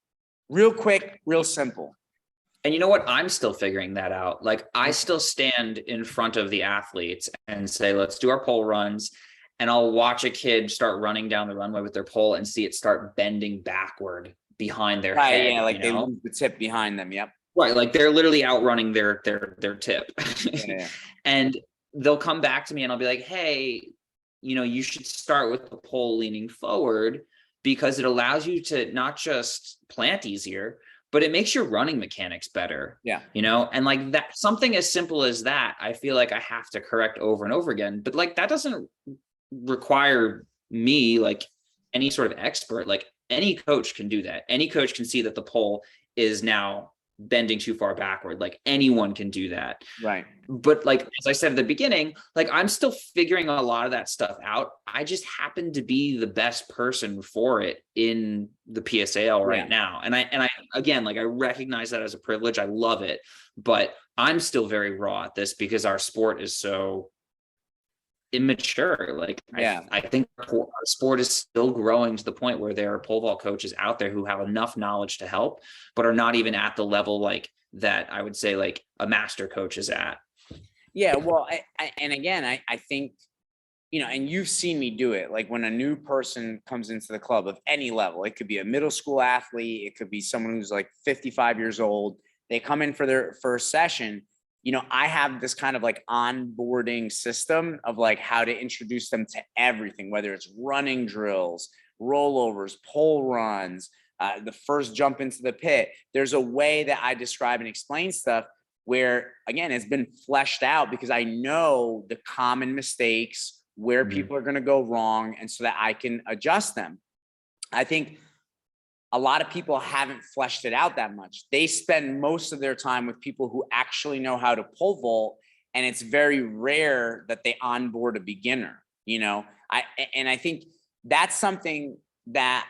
Real quick, real simple. And you know what? I'm still figuring that out. Like, I still stand in front of the athletes and say, let's do our pole runs. And I'll watch a kid start running down the runway with their pole and see it start bending backward behind their head. Yeah, like they lose the tip behind them. Yep. Right, like they're literally outrunning their tip. Yeah. And they'll come back to me and I'll be like, hey, you should start with the pole leaning forward, because it allows you to not just plant easier, but it makes your running mechanics better. Yeah. And like that, something as simple as that, I feel like I have to correct over and over again. But like, that doesn't require me, like any sort of expert. Like, any coach can do that. Any coach can see that the pole is now bending too far backward. Like, anyone can do that. Right. But like, as I said at the beginning, like, I'm still figuring a lot of that stuff out. I just happen to be the best person for it in the PSAL right now. And I again, like, I recognize that as a privilege. I love it, but I'm still very raw at this because our sport is so immature. Like, I think our sport is still growing to the point where there are pole vault coaches out there who have enough knowledge to help, but are not even at the level like that I would say like a master coach is at. Yeah, well, I think, and you've seen me do it. Like, when a new person comes into the club of any level, it could be a middle school athlete, it could be someone who's like 55 years old. They come in for their first session. I have this kind of like onboarding system of like how to introduce them to everything, whether it's running drills, rollovers, pole runs, the first jump into the pit. There's a way that I describe and explain stuff where, again, it's been fleshed out because I know the common mistakes, where people are going to go wrong, and so that I can adjust them. I think a lot of people haven't fleshed it out that much. They spend most of their time with people who actually know how to pole vault, and it's very rare that they onboard a beginner. I think that's something that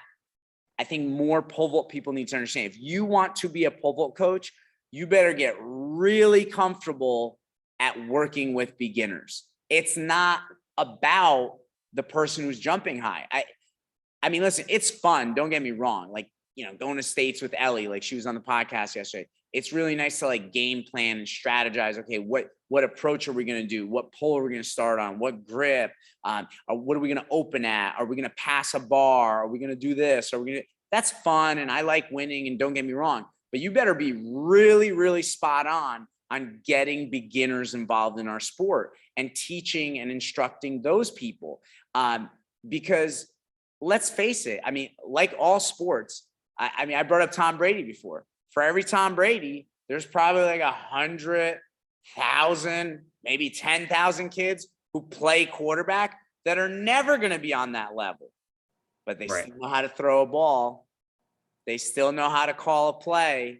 I think more pole vault people need to understand. If you want to be a pole vault coach, you better get really comfortable at working with beginners. It's not about the person who's jumping high. I mean, listen, it's fun. Don't get me wrong. Like, going to States with Ellie, like she was on the podcast yesterday. It's really nice to like game plan and strategize. Okay, what approach are we going to do? What pole are we going to start on? What grip? Or what are we going to open at? Are we going to pass a bar? Are we going to do this? That's fun. And I like winning, and don't get me wrong, but you better be really, really spot on getting beginners involved in our sport and teaching and instructing those people. Because let's face it, I mean, like all sports, I brought up Tom Brady before. For every Tom Brady, there's probably like 100,000, maybe 10,000 kids who play quarterback that are never going to be on that level, but they still know how to throw a ball. They still know how to call a play.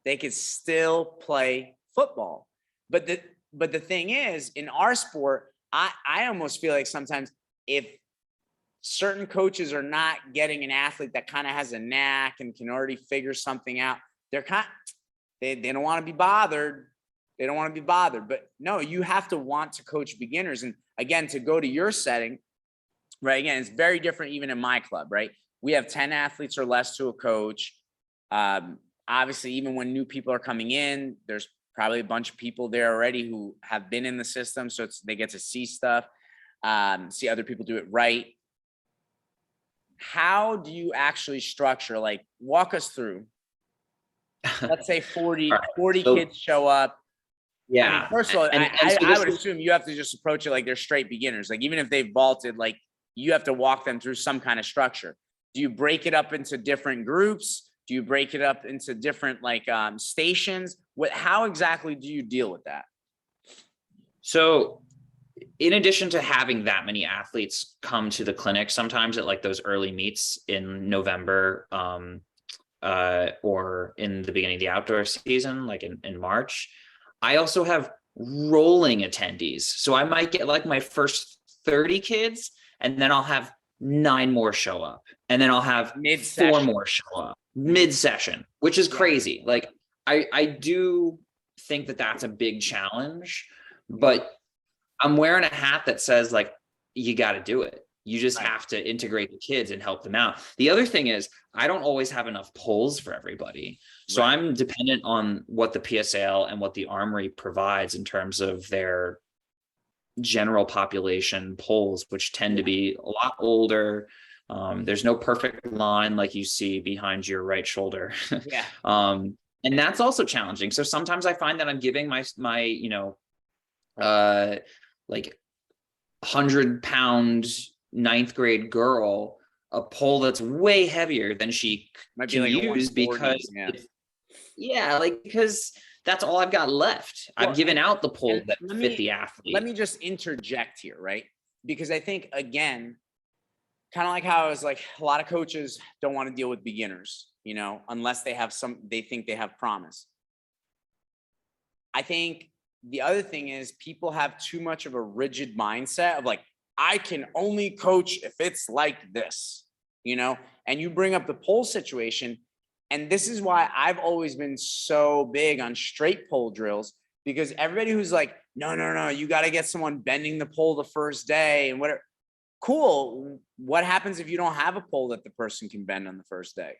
They could still play football. But the thing is, in our sport, I almost feel like sometimes if certain coaches are not getting an athlete that kind of has a knack and can already figure something out, they don't want to be bothered. They don't want to be bothered. But no, you have to want to coach beginners. And again, to go to your setting, right? Again, it's very different even in my club, right? We have 10 athletes or less to a coach. Obviously, even when new people are coming in, there's probably a bunch of people there already who have been in the system. So they get to see stuff, see other people do it right. How do you actually structure, like walk us through, let's say 40, All right. 40 So, kids show up. I mean, yeah. first of all, And so I this would is, assume you have to just approach it like they're straight beginners. Like even if they've vaulted, like you have to walk them through some kind of structure. Do you break it up into different groups? Do you break it up into different like stations? How exactly do you deal with that? so in addition to having that many athletes come to the clinic, sometimes at like those early meets in November, or in the beginning of the outdoor season, like in March, I also have rolling attendees. So I might get like my first 30 kids, and then I'll have 9 more show up, and then I'll have 4 more show up mid-session, which is crazy. Like I do think that that's a big challenge, but I'm wearing a hat that says like, you got to do it. You just have to integrate the kids and help them out. The other thing is I don't always have enough polls for everybody. So I'm dependent on what the PSAL and what the Armory provides in terms of their general population polls, which tend to be a lot older. There's no perfect line like you see behind your right shoulder. And that's also challenging. So sometimes I find that I'm giving my like 100-pound 9th grade girl a pole that's way heavier than she might can use because because that's all I've got left. I've given out the pole that fit the athlete. Let me just interject here, right? Because I think, again, kind of like how I was like, a lot of coaches don't want to deal with beginners, unless they think they have promise. I think the other thing is people have too much of a rigid mindset of like, I can only coach if it's like this, and you bring up the pole situation. And this is why I've always been so big on straight pole drills, because everybody who's like, no, you got to get someone bending the pole the first day and whatever. Cool. What happens if you don't have a pole that the person can bend on the first day?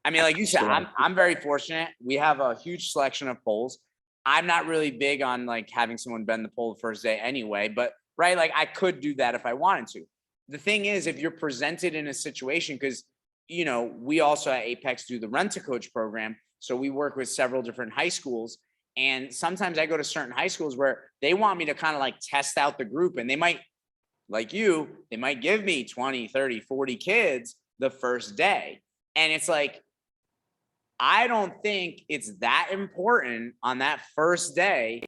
I mean, like you said, I'm very fortunate. We have a huge selection of poles. I'm not really big on like having someone bend the pole the first day anyway, but like I could do that if I wanted to. The thing is, if you're presented in a situation, because we also at Apex do the Rent-A-Coach program. So we work with several different high schools. And sometimes I go to certain high schools where they want me to kind of like test out the group, and they might, like they might give me 20, 30, 40 kids the first day. And it's like, I don't think it's that important on that first day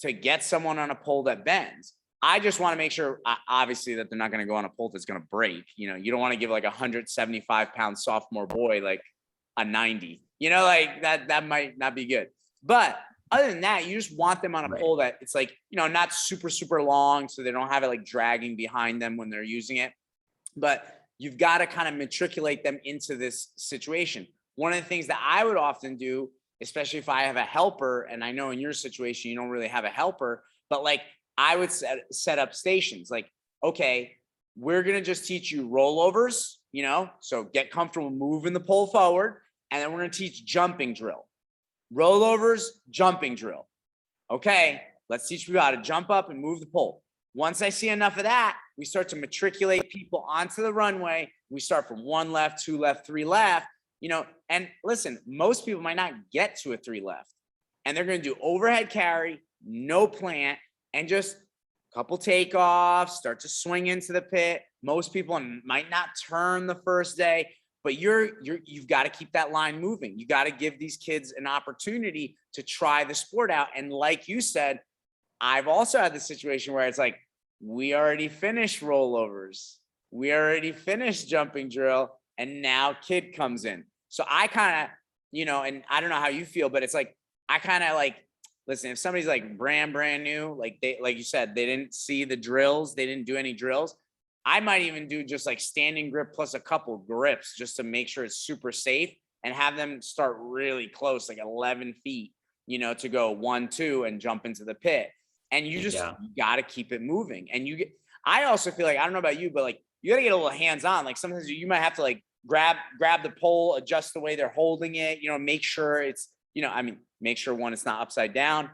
to get someone on a pole that bends. I just want to make sure, obviously, that they're not going to go on a pole that's going to break. You don't want to give like a 175-pound sophomore boy like a 90. Like that might not be good. But other than that, you just want them on a pole that it's like, not super, super long, so they don't have it like dragging behind them when they're using it. But you've got to kind of matriculate them into this situation. One of the things that I would often do, especially if I have a helper, and I know in your situation, you don't really have a helper, but like I would set up stations like, okay, we're going to just teach you rollovers, so get comfortable moving the pole forward. And then we're going to teach jumping drill, rollovers, jumping drill. Okay, let's teach you how to jump up and move the pole. Once I see enough of that, we start to matriculate people onto the runway. We start from 1 left, 2 left, 3 left. And listen, most people might not get to a 3 left, and they're going to do overhead carry, no plant, and just a couple takeoffs, start to swing into the pit. Most people might not turn the first day, but you've got to keep that line moving. You got to give these kids an opportunity to try the sport out. And like you said, I've also had the situation where it's like, we already finished rollovers, we already finished jumping drill, and now kid comes in. So I kind of, and I don't know how you feel, but it's like, I kind of like, listen, if somebody's like brand new, like like you said, they didn't see the drills, they didn't do any drills, I might even do just like standing grip plus a couple grips just to make sure it's super safe, and have them start really close, like 11 feet, to go 1, 2 and jump into the pit. And you just you got to keep it moving. And I also feel like, I don't know about you, but like you got to get a little hands-on. Like sometimes you might have to like grab the pole, adjust the way they're holding it, make sure it's I mean, make sure one, it's not upside down.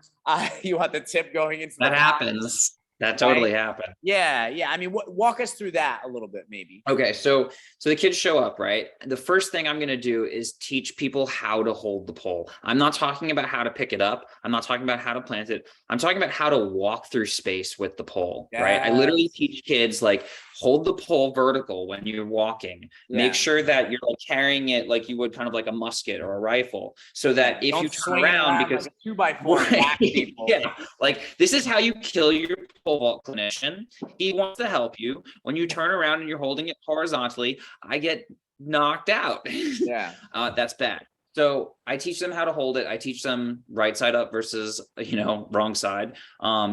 You want the tip going into the That box, happens. That right? totally happens. Yeah. I mean, walk us through that a little bit, maybe. Okay, so the kids show up, right? The first thing I'm going to do is teach people how to hold the pole. I'm not talking about how to pick it up. I'm not talking about how to plant it. I'm talking about how to walk through space with the pole, right? I literally Yes. teach kids like hold the pole vertical when you're walking. Make Yeah. sure that you're like carrying it like you would kind of like a musket or a rifle, so that if Don't you turn swing it around, around like because a 2x4 and whack people. yeah, like this is how you kill your pole vault clinician. He wants to help you. When you turn around and you're holding it horizontally, I get knocked out. Yeah. That's bad. So I teach them how to hold it. I teach them right side up versus, wrong side,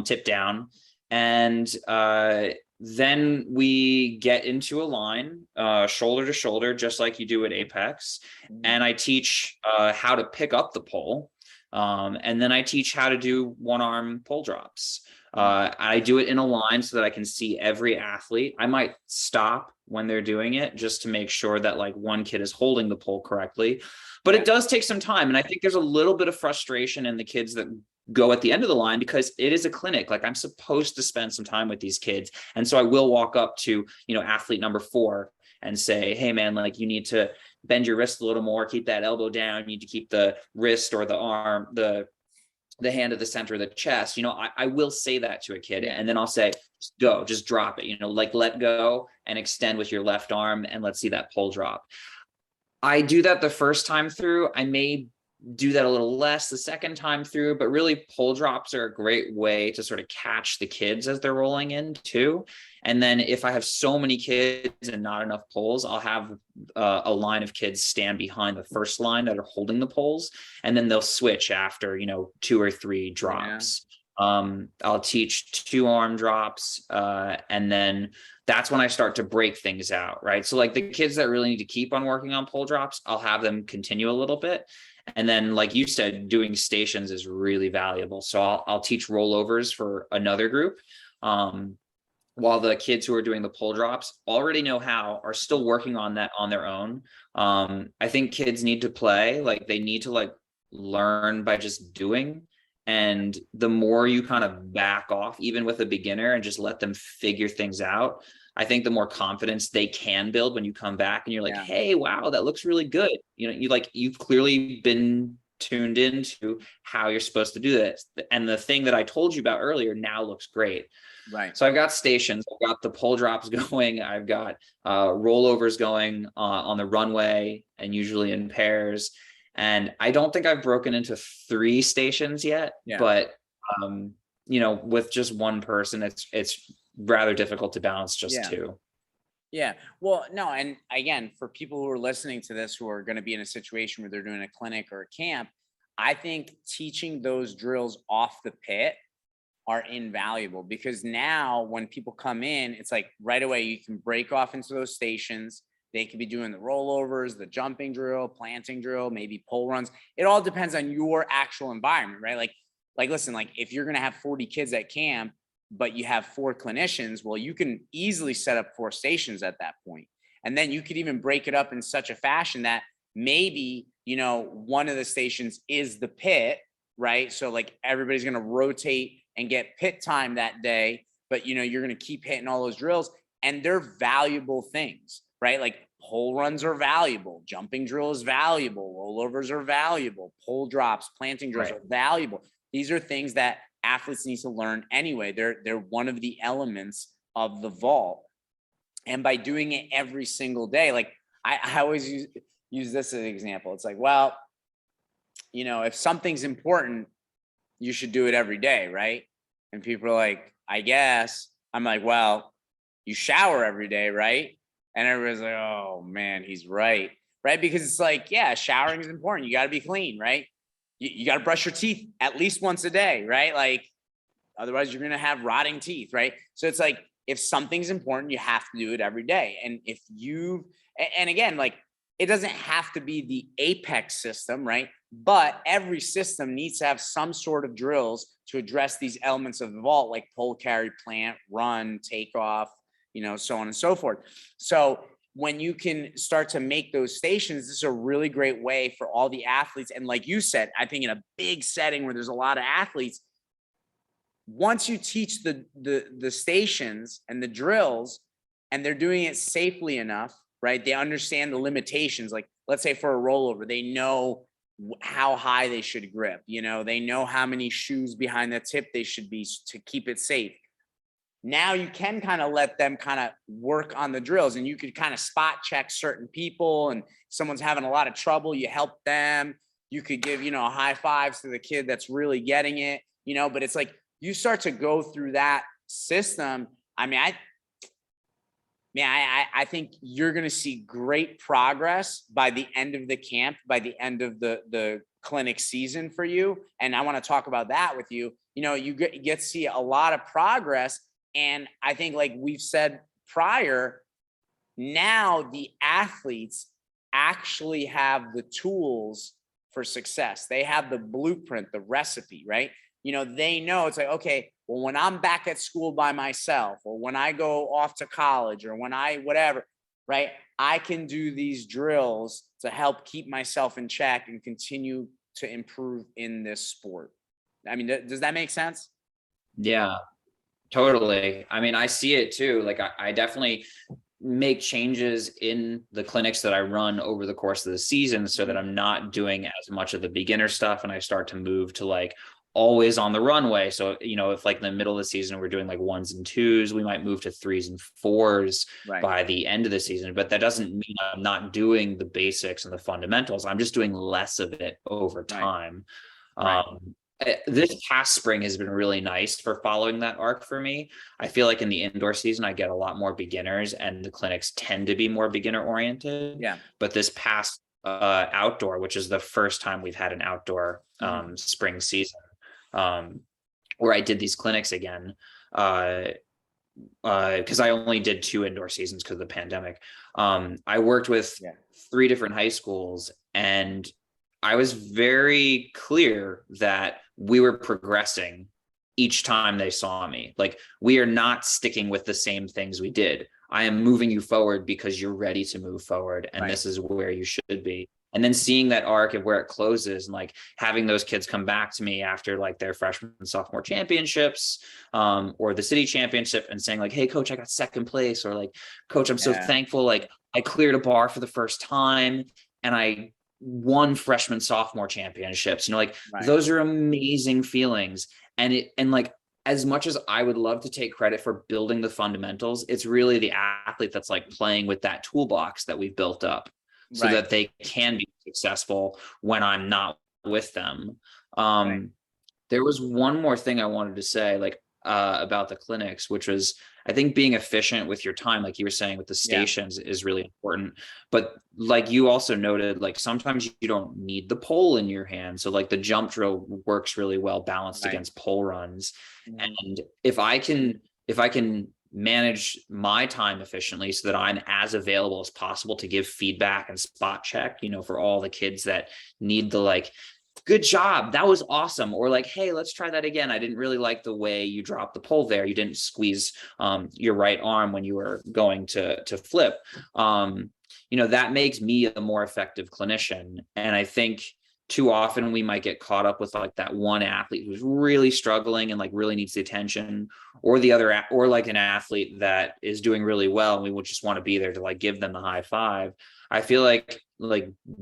tip down. And then we get into a line, shoulder to shoulder, just like you do at Apex. And I teach how to pick up the pole. And then I teach how to do one arm pole drops. I do it in a line so that I can see every athlete. I might stop when they're doing it just to make sure that like one kid is holding the pole correctly. But it does take some time. And I think there's a little bit of frustration in the kids that go at the end of the line, because it is a clinic. Like I'm supposed to spend some time with these kids. And so I will walk up to, athlete number 4 and say, hey man, like you need to bend your wrist a little more, keep that elbow down. You need to keep the wrist or the arm, the hand at the center of the chest. I will say that to a kid, and then I'll say, just drop it, like let go and extend with your left arm, and let's see that pole drop. I do that the first time through. I may do that a little less the second time through, but really pole drops are a great way to sort of catch the kids as they're rolling in too. And then if I have so many kids and not enough poles, I'll have a line of kids stand behind the first line that are holding the poles, and then they'll switch after, 2 or 3 drops. I'll teach 2 arm drops, and then that's when I start to break things out, right? So like the kids that really need to keep on working on pole drops, I'll have them continue a little bit. And then, like you said, doing stations is really valuable. So I'll teach rollovers for another group, while the kids who are doing the pole drops already know how, are still working on that on their own. I think kids need to play, like they need to like learn by just doing. And the more you kind of back off, even with a beginner, and just let them figure things out, I think the more confidence they can build when you come back and you're like, hey, wow, that looks really good. You've clearly been tuned into how you're supposed to do this. And the thing that I told you about earlier now looks great. Right. So I've got stations, I've got the pole drops going, I've got rollovers going on the runway, and usually in pairs. And I don't think I've broken into 3 stations yet, but with just one person, it's rather difficult to balance just 2. Yeah. Well, no. And again, for people who are listening to this, who are going to be in a situation where they're doing a clinic or a camp, I think teaching those drills off the pit are invaluable, because now when people come in, it's like right away, you can break off into those stations. They could be doing the rollovers, the jumping drill, planting drill, maybe pole runs. It all depends on your actual environment, right? Like, listen, like if you're going to have 40 kids at camp, but you have 4 clinicians, well, you can easily set up 4 stations at that point. And then you could even break it up in such a fashion that maybe, one of the stations is the pit, right? So like everybody's going to rotate and get pit time that day, but you're going to keep hitting all those drills, and they're valuable things, right? Like pole runs are valuable, jumping drill is valuable, rollovers are valuable, pole drops, planting drills are valuable. These are things that athletes need to learn anyway. They're one of the elements of the vault. And by doing it every single day, like I always use this as an example. It's like, well, if something's important, you should do it every day, right? And people are like, I guess. I'm like, well, you shower every day, right? And everybody's like, oh man, he's right. Right? Because it's like, yeah, showering is important. You got to be clean, right? You got to brush your teeth at least once a day, right? Like, otherwise you're going to have rotting teeth, right? So it's like, if something's important, you have to do it every day. And and again, like, it doesn't have to be the Apex system, right? But every system needs to have some sort of drills to address these elements of the vault, like pole carry, plant, run, takeoff, so on and so forth. So when you can start to make those stations, this is a really great way for all the athletes. And like you said, I think in a big setting where there's a lot of athletes, once you teach the stations and the drills, and they're doing it safely enough, right? They understand the limitations. Like, let's say for a rollover, they know how high they should grip. They know how many shoes behind the tip they should be to keep it safe. Now you can kind of let them kind of work on the drills, and you could kind of spot check certain people, and someone's having a lot of trouble, you help them. You could give, high fives to the kid that's really getting it, but it's like you start to go through that system. I mean, I think you're going to see great progress by the end of the camp, by the end of the clinic season for you. And I want to talk about that with you. You get to see a lot of progress. And I think, like we've said prior, now the athletes actually have the tools for success. They have the blueprint, the recipe, right? They know it's like, okay, well, when I'm back at school by myself, or when I go off to college, or when I, whatever, right? I can do these drills to help keep myself in check and continue to improve in this sport. I mean, does that make sense? Yeah, totally. I mean, I see it too. Like I definitely make changes in the clinics that I run over the course of the season so that I'm not doing as much of the beginner stuff, and I start to move to like always on the runway. So, if like in the middle of the season, we're doing like 1s and 2s, we might move to 3s and 4s by the end of the season. But that doesn't mean I'm not doing the basics and the fundamentals. I'm just doing less of it over time. This past spring has been really nice for following that arc for me. I feel like in the indoor season, I get a lot more beginners, and the clinics tend to be more beginner oriented. Yeah. But this past outdoor, which is the first time we've had an outdoor spring season, where I did these clinics again, because I only did 2 indoor seasons because of the pandemic. I worked with 3 different high schools, and I was very clear that we were progressing each time they saw me. Like, we are not sticking with the same things we did. I am moving you forward because you're ready to move forward, and this is where you should be. And then seeing that arc of where it closes, and like having those kids come back to me after like their freshman and sophomore championships, or the city championship, and saying like, "Hey coach, I got second place," or like, "Coach, I'm so thankful. Like, I cleared a bar for the first time, and I won freshman sophomore championships." Those are amazing feelings. And like, as much as I would love to take credit for building the fundamentals, it's really the athlete that's like playing with that toolbox that we've built up, so that they can be successful when I'm not with them. There was one more thing I wanted to say, like, about the clinics, which was, I think being efficient with your time, like you were saying with the stations, is really important. But like you also noted, like sometimes you don't need the pole in your hand. So like the jump drill works really well balanced against pole runs. And if I can manage my time efficiently so that I'm as available as possible to give feedback and spot check, for all the kids that need the like, "Good job, that was awesome," or like, "Hey, let's try that again. I didn't really like the way you dropped the pole there. You didn't squeeze your right arm when you were going to flip." That makes me a more effective clinician. And I think too often we might get caught up with like that one athlete who's really struggling and like really needs the attention, or the other, or like an athlete that is doing really well, and we would just want to be there to like give them the high five. I feel like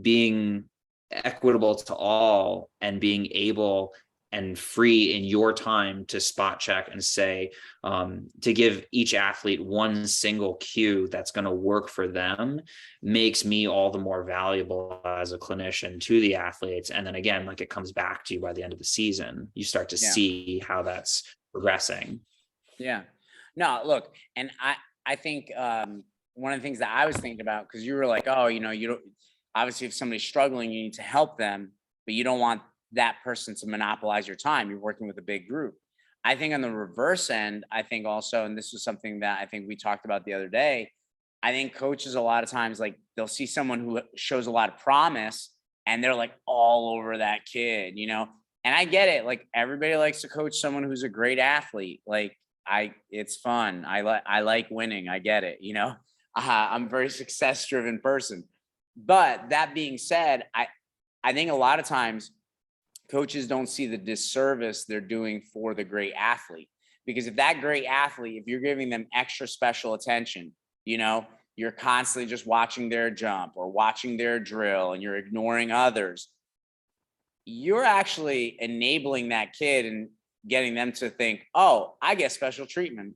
being equitable to all and being able and free in your time to spot check and say, to give each athlete one single cue that's going to work for them, makes me all the more valuable as a clinician to the athletes. And then again, like, it comes back to you by the end of the season, you start to see how that's progressing. Yeah. No, look, and I think one of the things that I was thinking about, because you were like, oh, you don't, obviously if somebody's struggling, you need to help them, but you don't want that person to monopolize your time. You're working with a big group. I think on the reverse end, I think also, and this was something that I think we talked about the other day, I think coaches a lot of times, like, they'll see someone who shows a lot of promise and they're like all over that kid, and I get it. Like, everybody likes to coach someone who's a great athlete. Like, it's fun. I like winning. I get it, I'm a very success driven person. But that being said, I think a lot of times coaches don't see the disservice they're doing for the great athlete. Because if that great athlete, if you're giving them extra special attention, you're constantly just watching their jump or watching their drill and you're ignoring others, you're actually enabling that kid and getting them to think, oh, I get special treatment.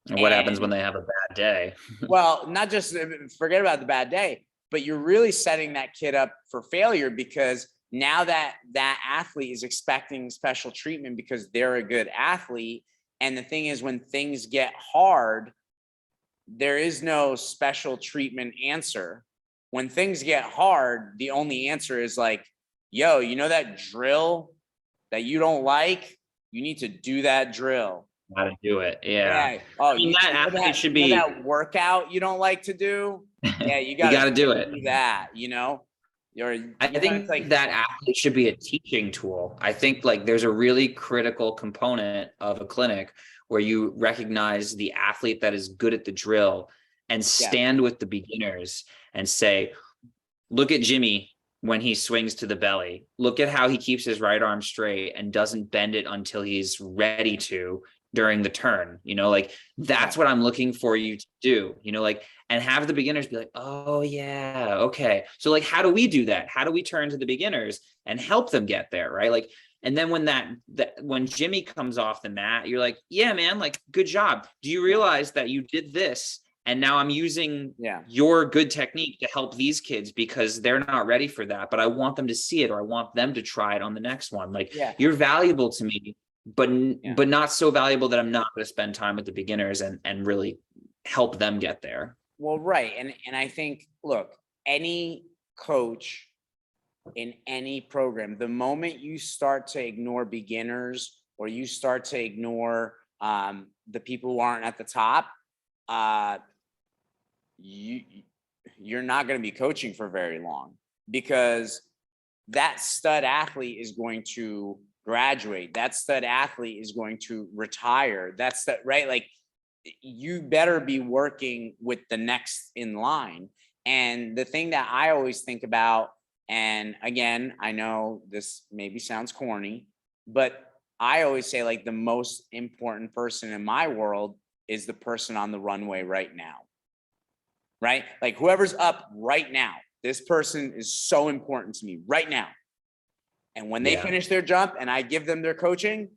And what happens when they have a bad day? Well, not just forget about the bad day, but you're really setting that kid up for failure, because now that athlete is expecting special treatment because they're a good athlete. And the thing is, when things get hard, there is no special treatment answer. When things get hard, the only answer is like, yo, that drill that you don't like, you need to do that drill. How to do it. Yeah. Oh, I mean, that athlete should be that workout you don't like to do. Yeah, you got gotta to do it. Do that, I think like that athlete should be a teaching tool. I think like there's a really critical component of a clinic where you recognize the athlete that is good at the drill and stand with the beginners and say, look at Jimmy when he swings to the belly. Look at how he keeps his right arm straight and doesn't bend it until he's ready to during the turn, like that's what I'm looking for you to do, and have the beginners be like, oh yeah, okay. So like, how do we do that? How do we turn to the beginners and help them get there? Right. Like, and then when when Jimmy comes off the mat, you're like, yeah, man, like, good job. Do you realize that you did this? And now I'm using your good technique to help these kids because they're not ready for that, but I want them to see it, or I want them to try it on the next one. Like, you're valuable to me, but not so valuable that I'm not going to spend time with the beginners and really help them get there. Well, right. And I think, look, any coach in any program, the moment you start to ignore beginners or you start to ignore the people who aren't at the top, you're not going to be coaching for very long, because that stud athlete is going to graduate. That stud athlete is going to retire. That's that, right? Like, you better be working with the next in line. And the thing that I always think about, and again, I know this maybe sounds corny, but I always say, like, the most important person in my world is the person on the runway right now, right? Like, whoever's up right now, this person is so important to me right now. And when they finish their jump and I give them their coaching,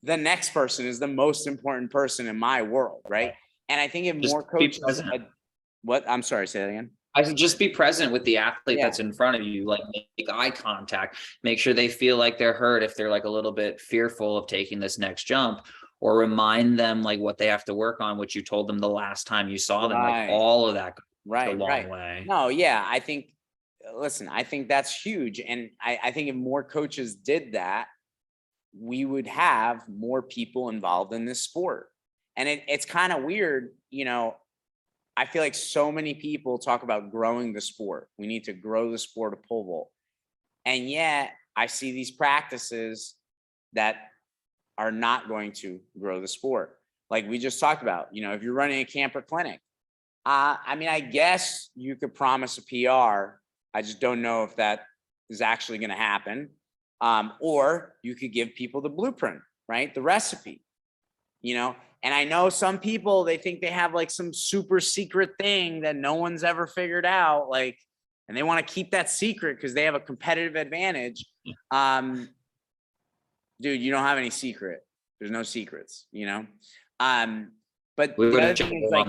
the next person is the most important person in my world, right? And I think if more coaches, I'm sorry, say that again. I should just be present with the athlete that's in front of you, like make eye contact, make sure they feel like they're heard if they're like a little bit fearful of taking this next jump, or remind them like what they have to work on, which you told them the last time you saw them, like all of that goes a long way. No, yeah, I think that's huge. And I think if more coaches did that, we would have more people involved in this sport. And it's kind of weird, I feel like so many people talk about growing the sport. We need to grow the sport of pole vault. And yet I see these practices that are not going to grow the sport. Like we just talked about, if you're running a camper clinic, I mean, I guess you could promise a PR. I just don't know if that is actually going to happen. Or you could give people the blueprint, right? The recipe, and I know some people, they think they have like some super secret thing that no one's ever figured out, like, and they want to keep that secret because they have a competitive advantage. Dude, you don't have any secret. There's no secrets, but the other thing is like,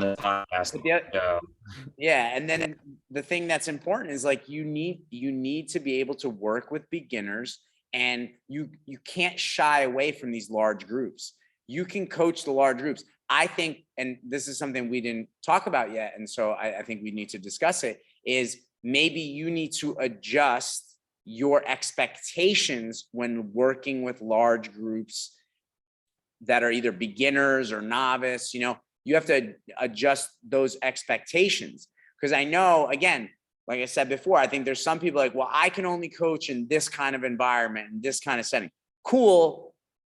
and then the thing that's important is like, you need to be able to work with beginners, and you can't shy away from these large groups. You can coach the large groups. I think, and this is something we didn't talk about yet, and so I think we need to discuss it, is maybe you need to adjust your expectations when working with large groups that are either beginners or novice. You have to adjust those expectations, because I know, again, like I said before, I think there's some people like, well, I can only coach in this kind of environment and this kind of setting. Cool.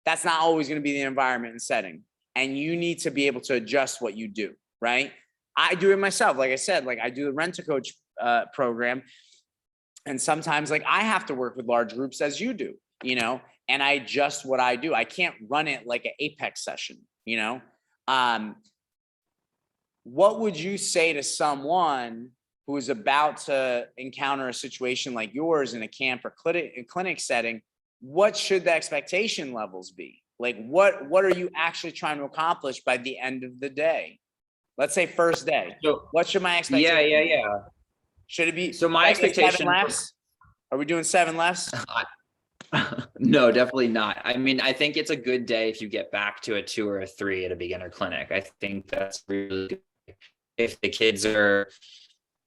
That's not always going to be the environment and setting. And you need to be able to adjust what you do, right? I do it myself. Like I said, like I do the Rent-A-Coach program. And sometimes like I have to work with large groups as you do, and I adjust what I do. I can't run it like an Apex session, what would you say to someone who is about to encounter a situation like yours in a camp or clinic setting? What should the expectation levels be? Like, what are you actually trying to accomplish by the end of the day? Let's say first day. So, What should my expectation yeah. Should it be? So my expectation. 7 laps? Are we doing 7 laps? No, definitely not. I mean, I think it's a good day if you get back to a 2 or a 3 at a beginner clinic. I think that's really good. If the kids are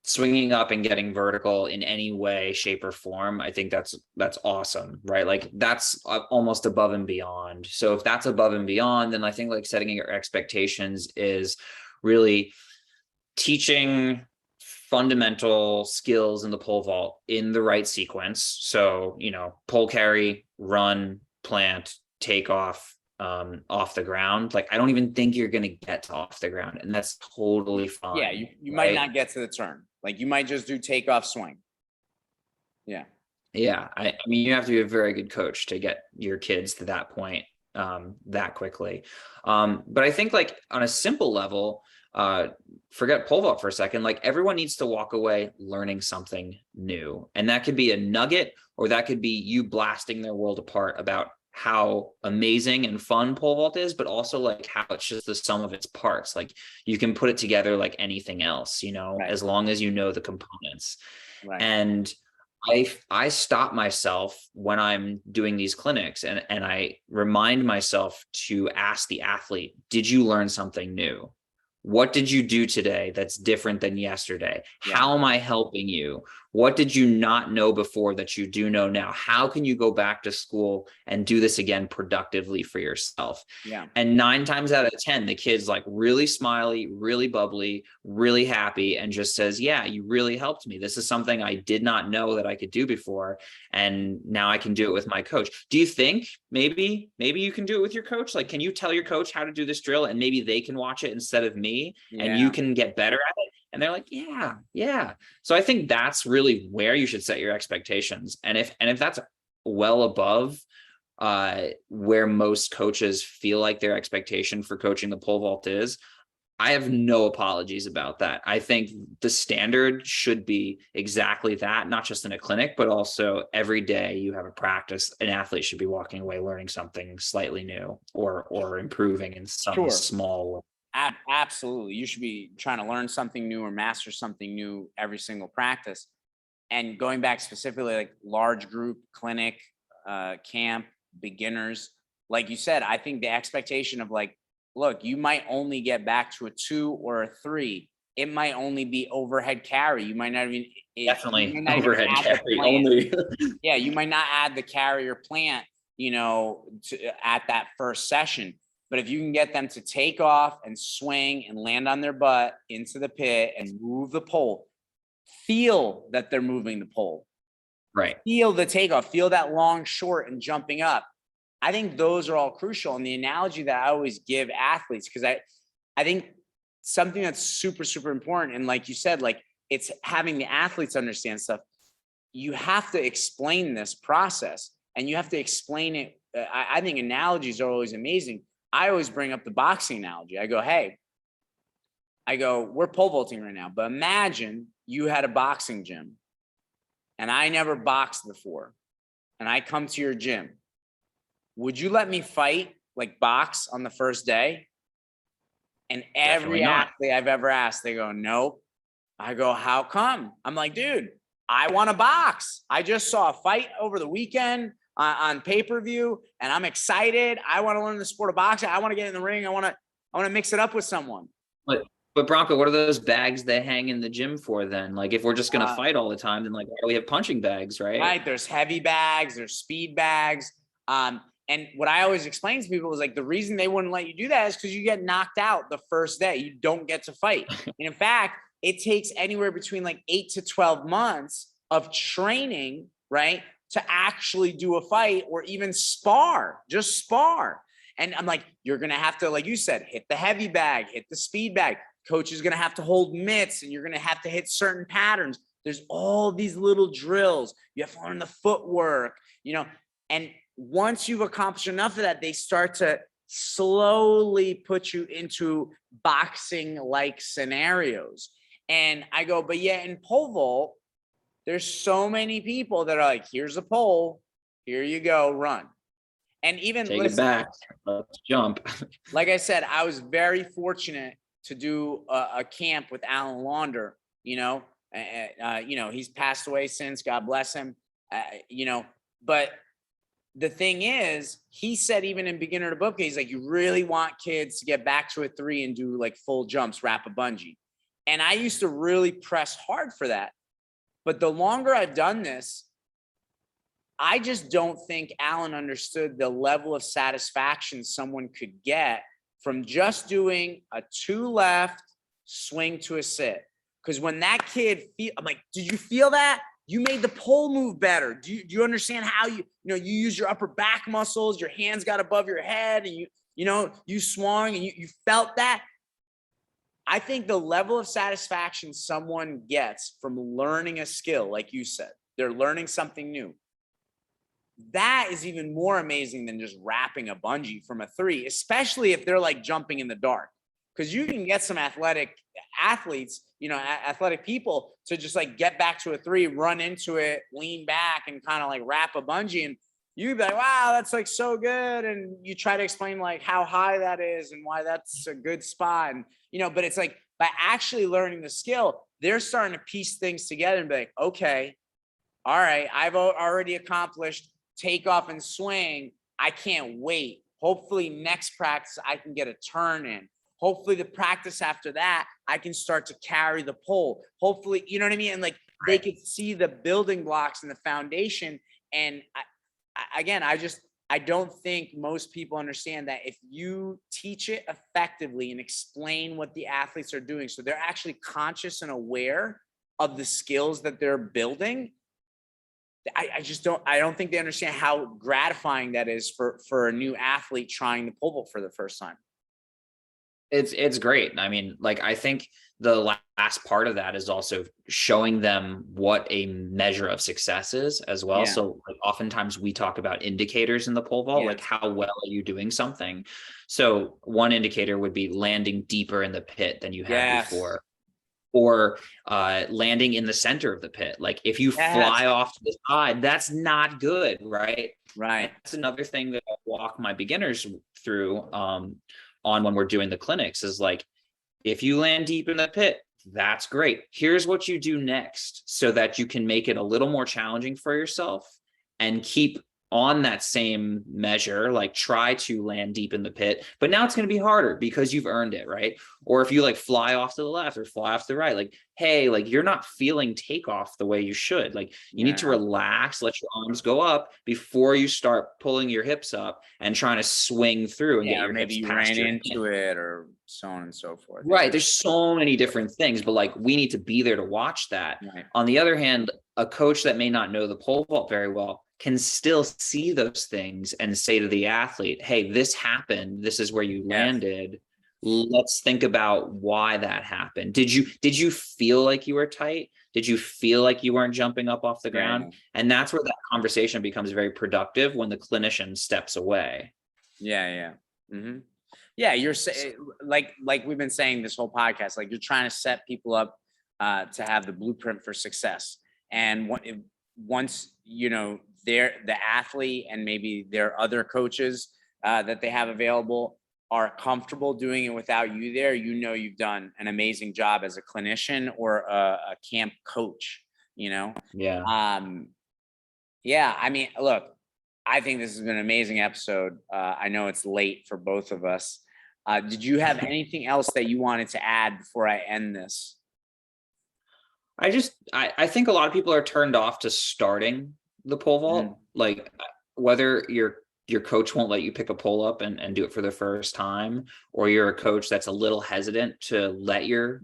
swinging up and getting vertical in any way, shape, or form, I think that's awesome, right? Like that's almost above and beyond. So if that's above and beyond, then I think like setting your expectations is really teaching fundamental skills in the pole vault in the right sequence. So, pole carry, run, plant, take off, off the ground. Like, I don't even think you're going to get to off the ground, and that's totally fine. Yeah, you might not get to the turn. Like you might just do takeoff, swing. Yeah. Yeah. I mean, you have to be a very good coach to get your kids to that point that quickly. But I think like on a simple level, forget pole vault for a second, like everyone needs to walk away learning something new. And that could be a nugget, or that could be you blasting their world apart about how amazing and fun pole vault is, but also like how it's just the sum of its parts. Like you can put it together like anything else, Right. as long as you know the components. Right. And I stop myself when I'm doing these clinics and I remind myself to ask the athlete, did you learn something new? What did you do today that's different than yesterday? Yeah. How am I helping you? What did you not know before that you do know now? How can you go back to school and do this again productively for yourself? Yeah. And 9 times out of 10, the kid's like really smiley, really bubbly, really happy, and just says, yeah, you really helped me. This is something I did not know that I could do before. And now I can do it with my coach. Do you think maybe you can do it with your coach? Like, can you tell your coach how to do this drill and maybe they can watch it instead of me, and you can get better at it? And they're like, yeah. So I think that's really where you should set your expectations. And if that's well above where most coaches feel like their expectation for coaching the pole vault is, I have no apologies about that. I think the standard should be exactly that, not just in a clinic, but also every day you have a practice, an athlete should be walking away learning something slightly new or improving in some small way. Absolutely. You should be trying to learn something new or master something new every single practice. And going back specifically, like large group, clinic, camp, beginners, like you said, I think the expectation of like, look, you might only get back to a 2 or a 3. It might only be overhead carry. You might not even overhead carry only. Yeah, you might not add the carry or plant, at that first session. But if you can get them to take off and swing and land on their butt into the pit and move the pole, feel that they're moving the pole. Right. Feel the takeoff, feel that long short and jumping up. I think those are all crucial. And the analogy that I always give athletes, because I think something that's super, super important. And like you said, like it's having the athletes understand stuff. You have to explain this process and you have to explain it. I think analogies are always amazing. I always bring up the boxing analogy. I go, we're pole vaulting right now, but imagine you had a boxing gym and I never boxed before and I come to your gym. Would you let me fight, like box on the first day? And every athlete I've ever asked, they go, nope. I go, how come? I'm like, dude, I want to box. I just saw a fight over the weekend on pay-per-view and I'm excited. I want to learn the sport of boxing. I want to get in the ring. I want to mix it up with someone. But Bronco, what are those bags they hang in the gym for then? Like if we're just going to fight all the time, then like why do we have punching bags, right? Right. There's heavy bags, there's speed bags. And what I always explain to people is like, the reason they wouldn't let you do that is because you get knocked out the first day. You don't get to fight. And in fact, it takes anywhere between like 8 to 12 months of training, right, to actually do a fight or even just spar. And I'm like, you're going to have to, like you said, hit the heavy bag, hit the speed bag, coach is going to have to hold mitts and you're going to have to hit certain patterns. There's all these little drills. You have to learn the footwork, and once you've accomplished enough of that, they start to slowly put you into boxing-like scenarios. And I go, but yeah, in pole vault, there's so many people that are like, here's a pole, here you go, run. And even take it back, let's jump. Like I said, I was very fortunate to do a camp with Alan Launder. He's passed away since, God bless him. But the thing is, he said, even in beginner to book, he's like, you really want kids to get back to a 3 and do like full jumps, wrap a bungee. And I used to really press hard for that. But the longer I've done this, I just don't think Alan understood the level of satisfaction someone could get from just doing a 2 left swing to a sit. Because when that kid I'm like, did you feel that? You made the pole move better. Do you understand how you use your upper back muscles, your hands got above your head, and you swung and you felt that? I think the level of satisfaction someone gets from learning a skill, like you said, they're learning something new. That is even more amazing than just wrapping a bungee from a 3, especially if they're like jumping in the dark. Because you can get some athletic athletes, athletic people to just like get back to a 3, run into it, lean back and kind of like wrap a bungee. And you'd be like, wow, that's like so good. And you try to explain like how high that is and why that's a good spot. And, but it's like by actually learning the skill, they're starting to piece things together and be like, okay, all right, I've already accomplished takeoff and swing. I can't wait. Hopefully next practice, I can get a turn in. Hopefully the practice after that, I can start to carry the pole. Hopefully, you know what I mean? And like they could see the building blocks and the foundation. And I don't think most people understand that if you teach it effectively and explain what the athletes are doing, so they're actually conscious and aware of the skills that they're building, I don't think they understand how gratifying that is for a new athlete trying the pole vault for the first time. It's great. I mean, like, I think the last part of that is also showing them what a measure of success is as well. Yeah. So like, oftentimes we talk about indicators in the pole vault, like how well are you doing something? So one indicator would be landing deeper in the pit than you had before, or landing in the center of the pit. Like if you fly off to the side, that's not good, right? Right. That's another thing that I walk my beginners through on when we're doing the clinics is like, if you land deep in the pit, that's great. Here's what you do next so that you can make it a little more challenging for yourself and keep on that same measure, like try to land deep in the pit, but now it's going to be harder because you've earned it, right? Or if you like fly off to the left or fly off to the right, like, hey, like you're not feeling takeoff the way you should. Like you need to relax, let your arms go up before you start pulling your hips up and trying to swing through and get your maybe hips you past ran into it or so on and so forth. Right. There's so many different things, but like we need to be there to watch that. Right. On the other hand, a coach that may not know the pole vault very well can still see those things and say to the athlete, hey, this happened. This is where you landed. Let's think about why that happened. Did you feel like you were tight? Did you feel like you weren't jumping up off the ground? And that's where that conversation becomes very productive when the clinician steps away. Yeah. Mm-hmm. Yeah. You're saying like we've been saying this whole podcast, like you're trying to set people up to have the blueprint for success. And once, the athlete and maybe their other coaches that they have available are comfortable doing it without you there, you've done an amazing job as a clinician or a camp coach, Yeah. I mean, look, I think this has been an amazing episode. I know it's late for both of us. Did you have anything else that you wanted to add before I end this? I think a lot of people are turned off to starting the pole vault, like whether your coach won't let you pick a pole up and do it for the first time, or you're a coach that's a little hesitant to let your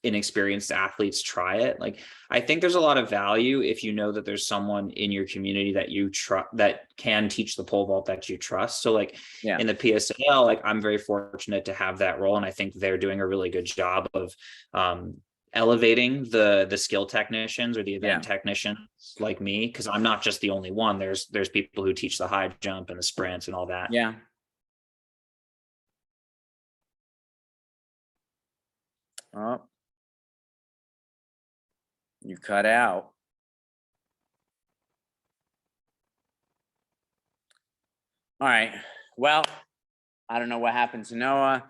inexperienced athletes try it. Like, I think there's a lot of value if you know that there's someone in your community that you trust that can teach the pole vault that you trust. So like in the PSL, like I'm very fortunate to have that role, and I think they're doing a really good job of elevating the skill technicians or the event technicians like me, because I'm not just the only one. There's people who teach the high jump and the sprints and all that. Yeah. Oh, you cut out. All right. Well, I don't know what happened to Noah,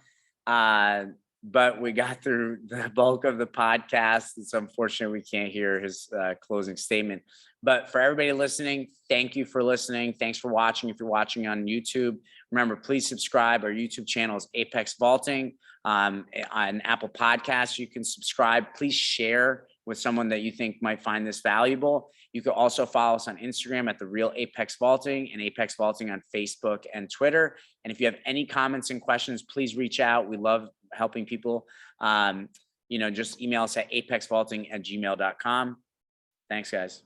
but we got through the bulk of the podcast. It's unfortunate we can't hear his closing statement. But for everybody listening, thank you for listening. Thanks for watching. If you're watching on YouTube, remember, please subscribe. Our YouTube channel is Apex Vaulting. On Apple Podcasts, you can subscribe. Please share with someone that you think might find this valuable. You can also follow us on Instagram at The Real Apex Vaulting, and Apex Vaulting on Facebook and Twitter. And if you have any comments and questions, please reach out. We love helping people. Just email us at apexvaulting@gmail.com. Thanks, guys.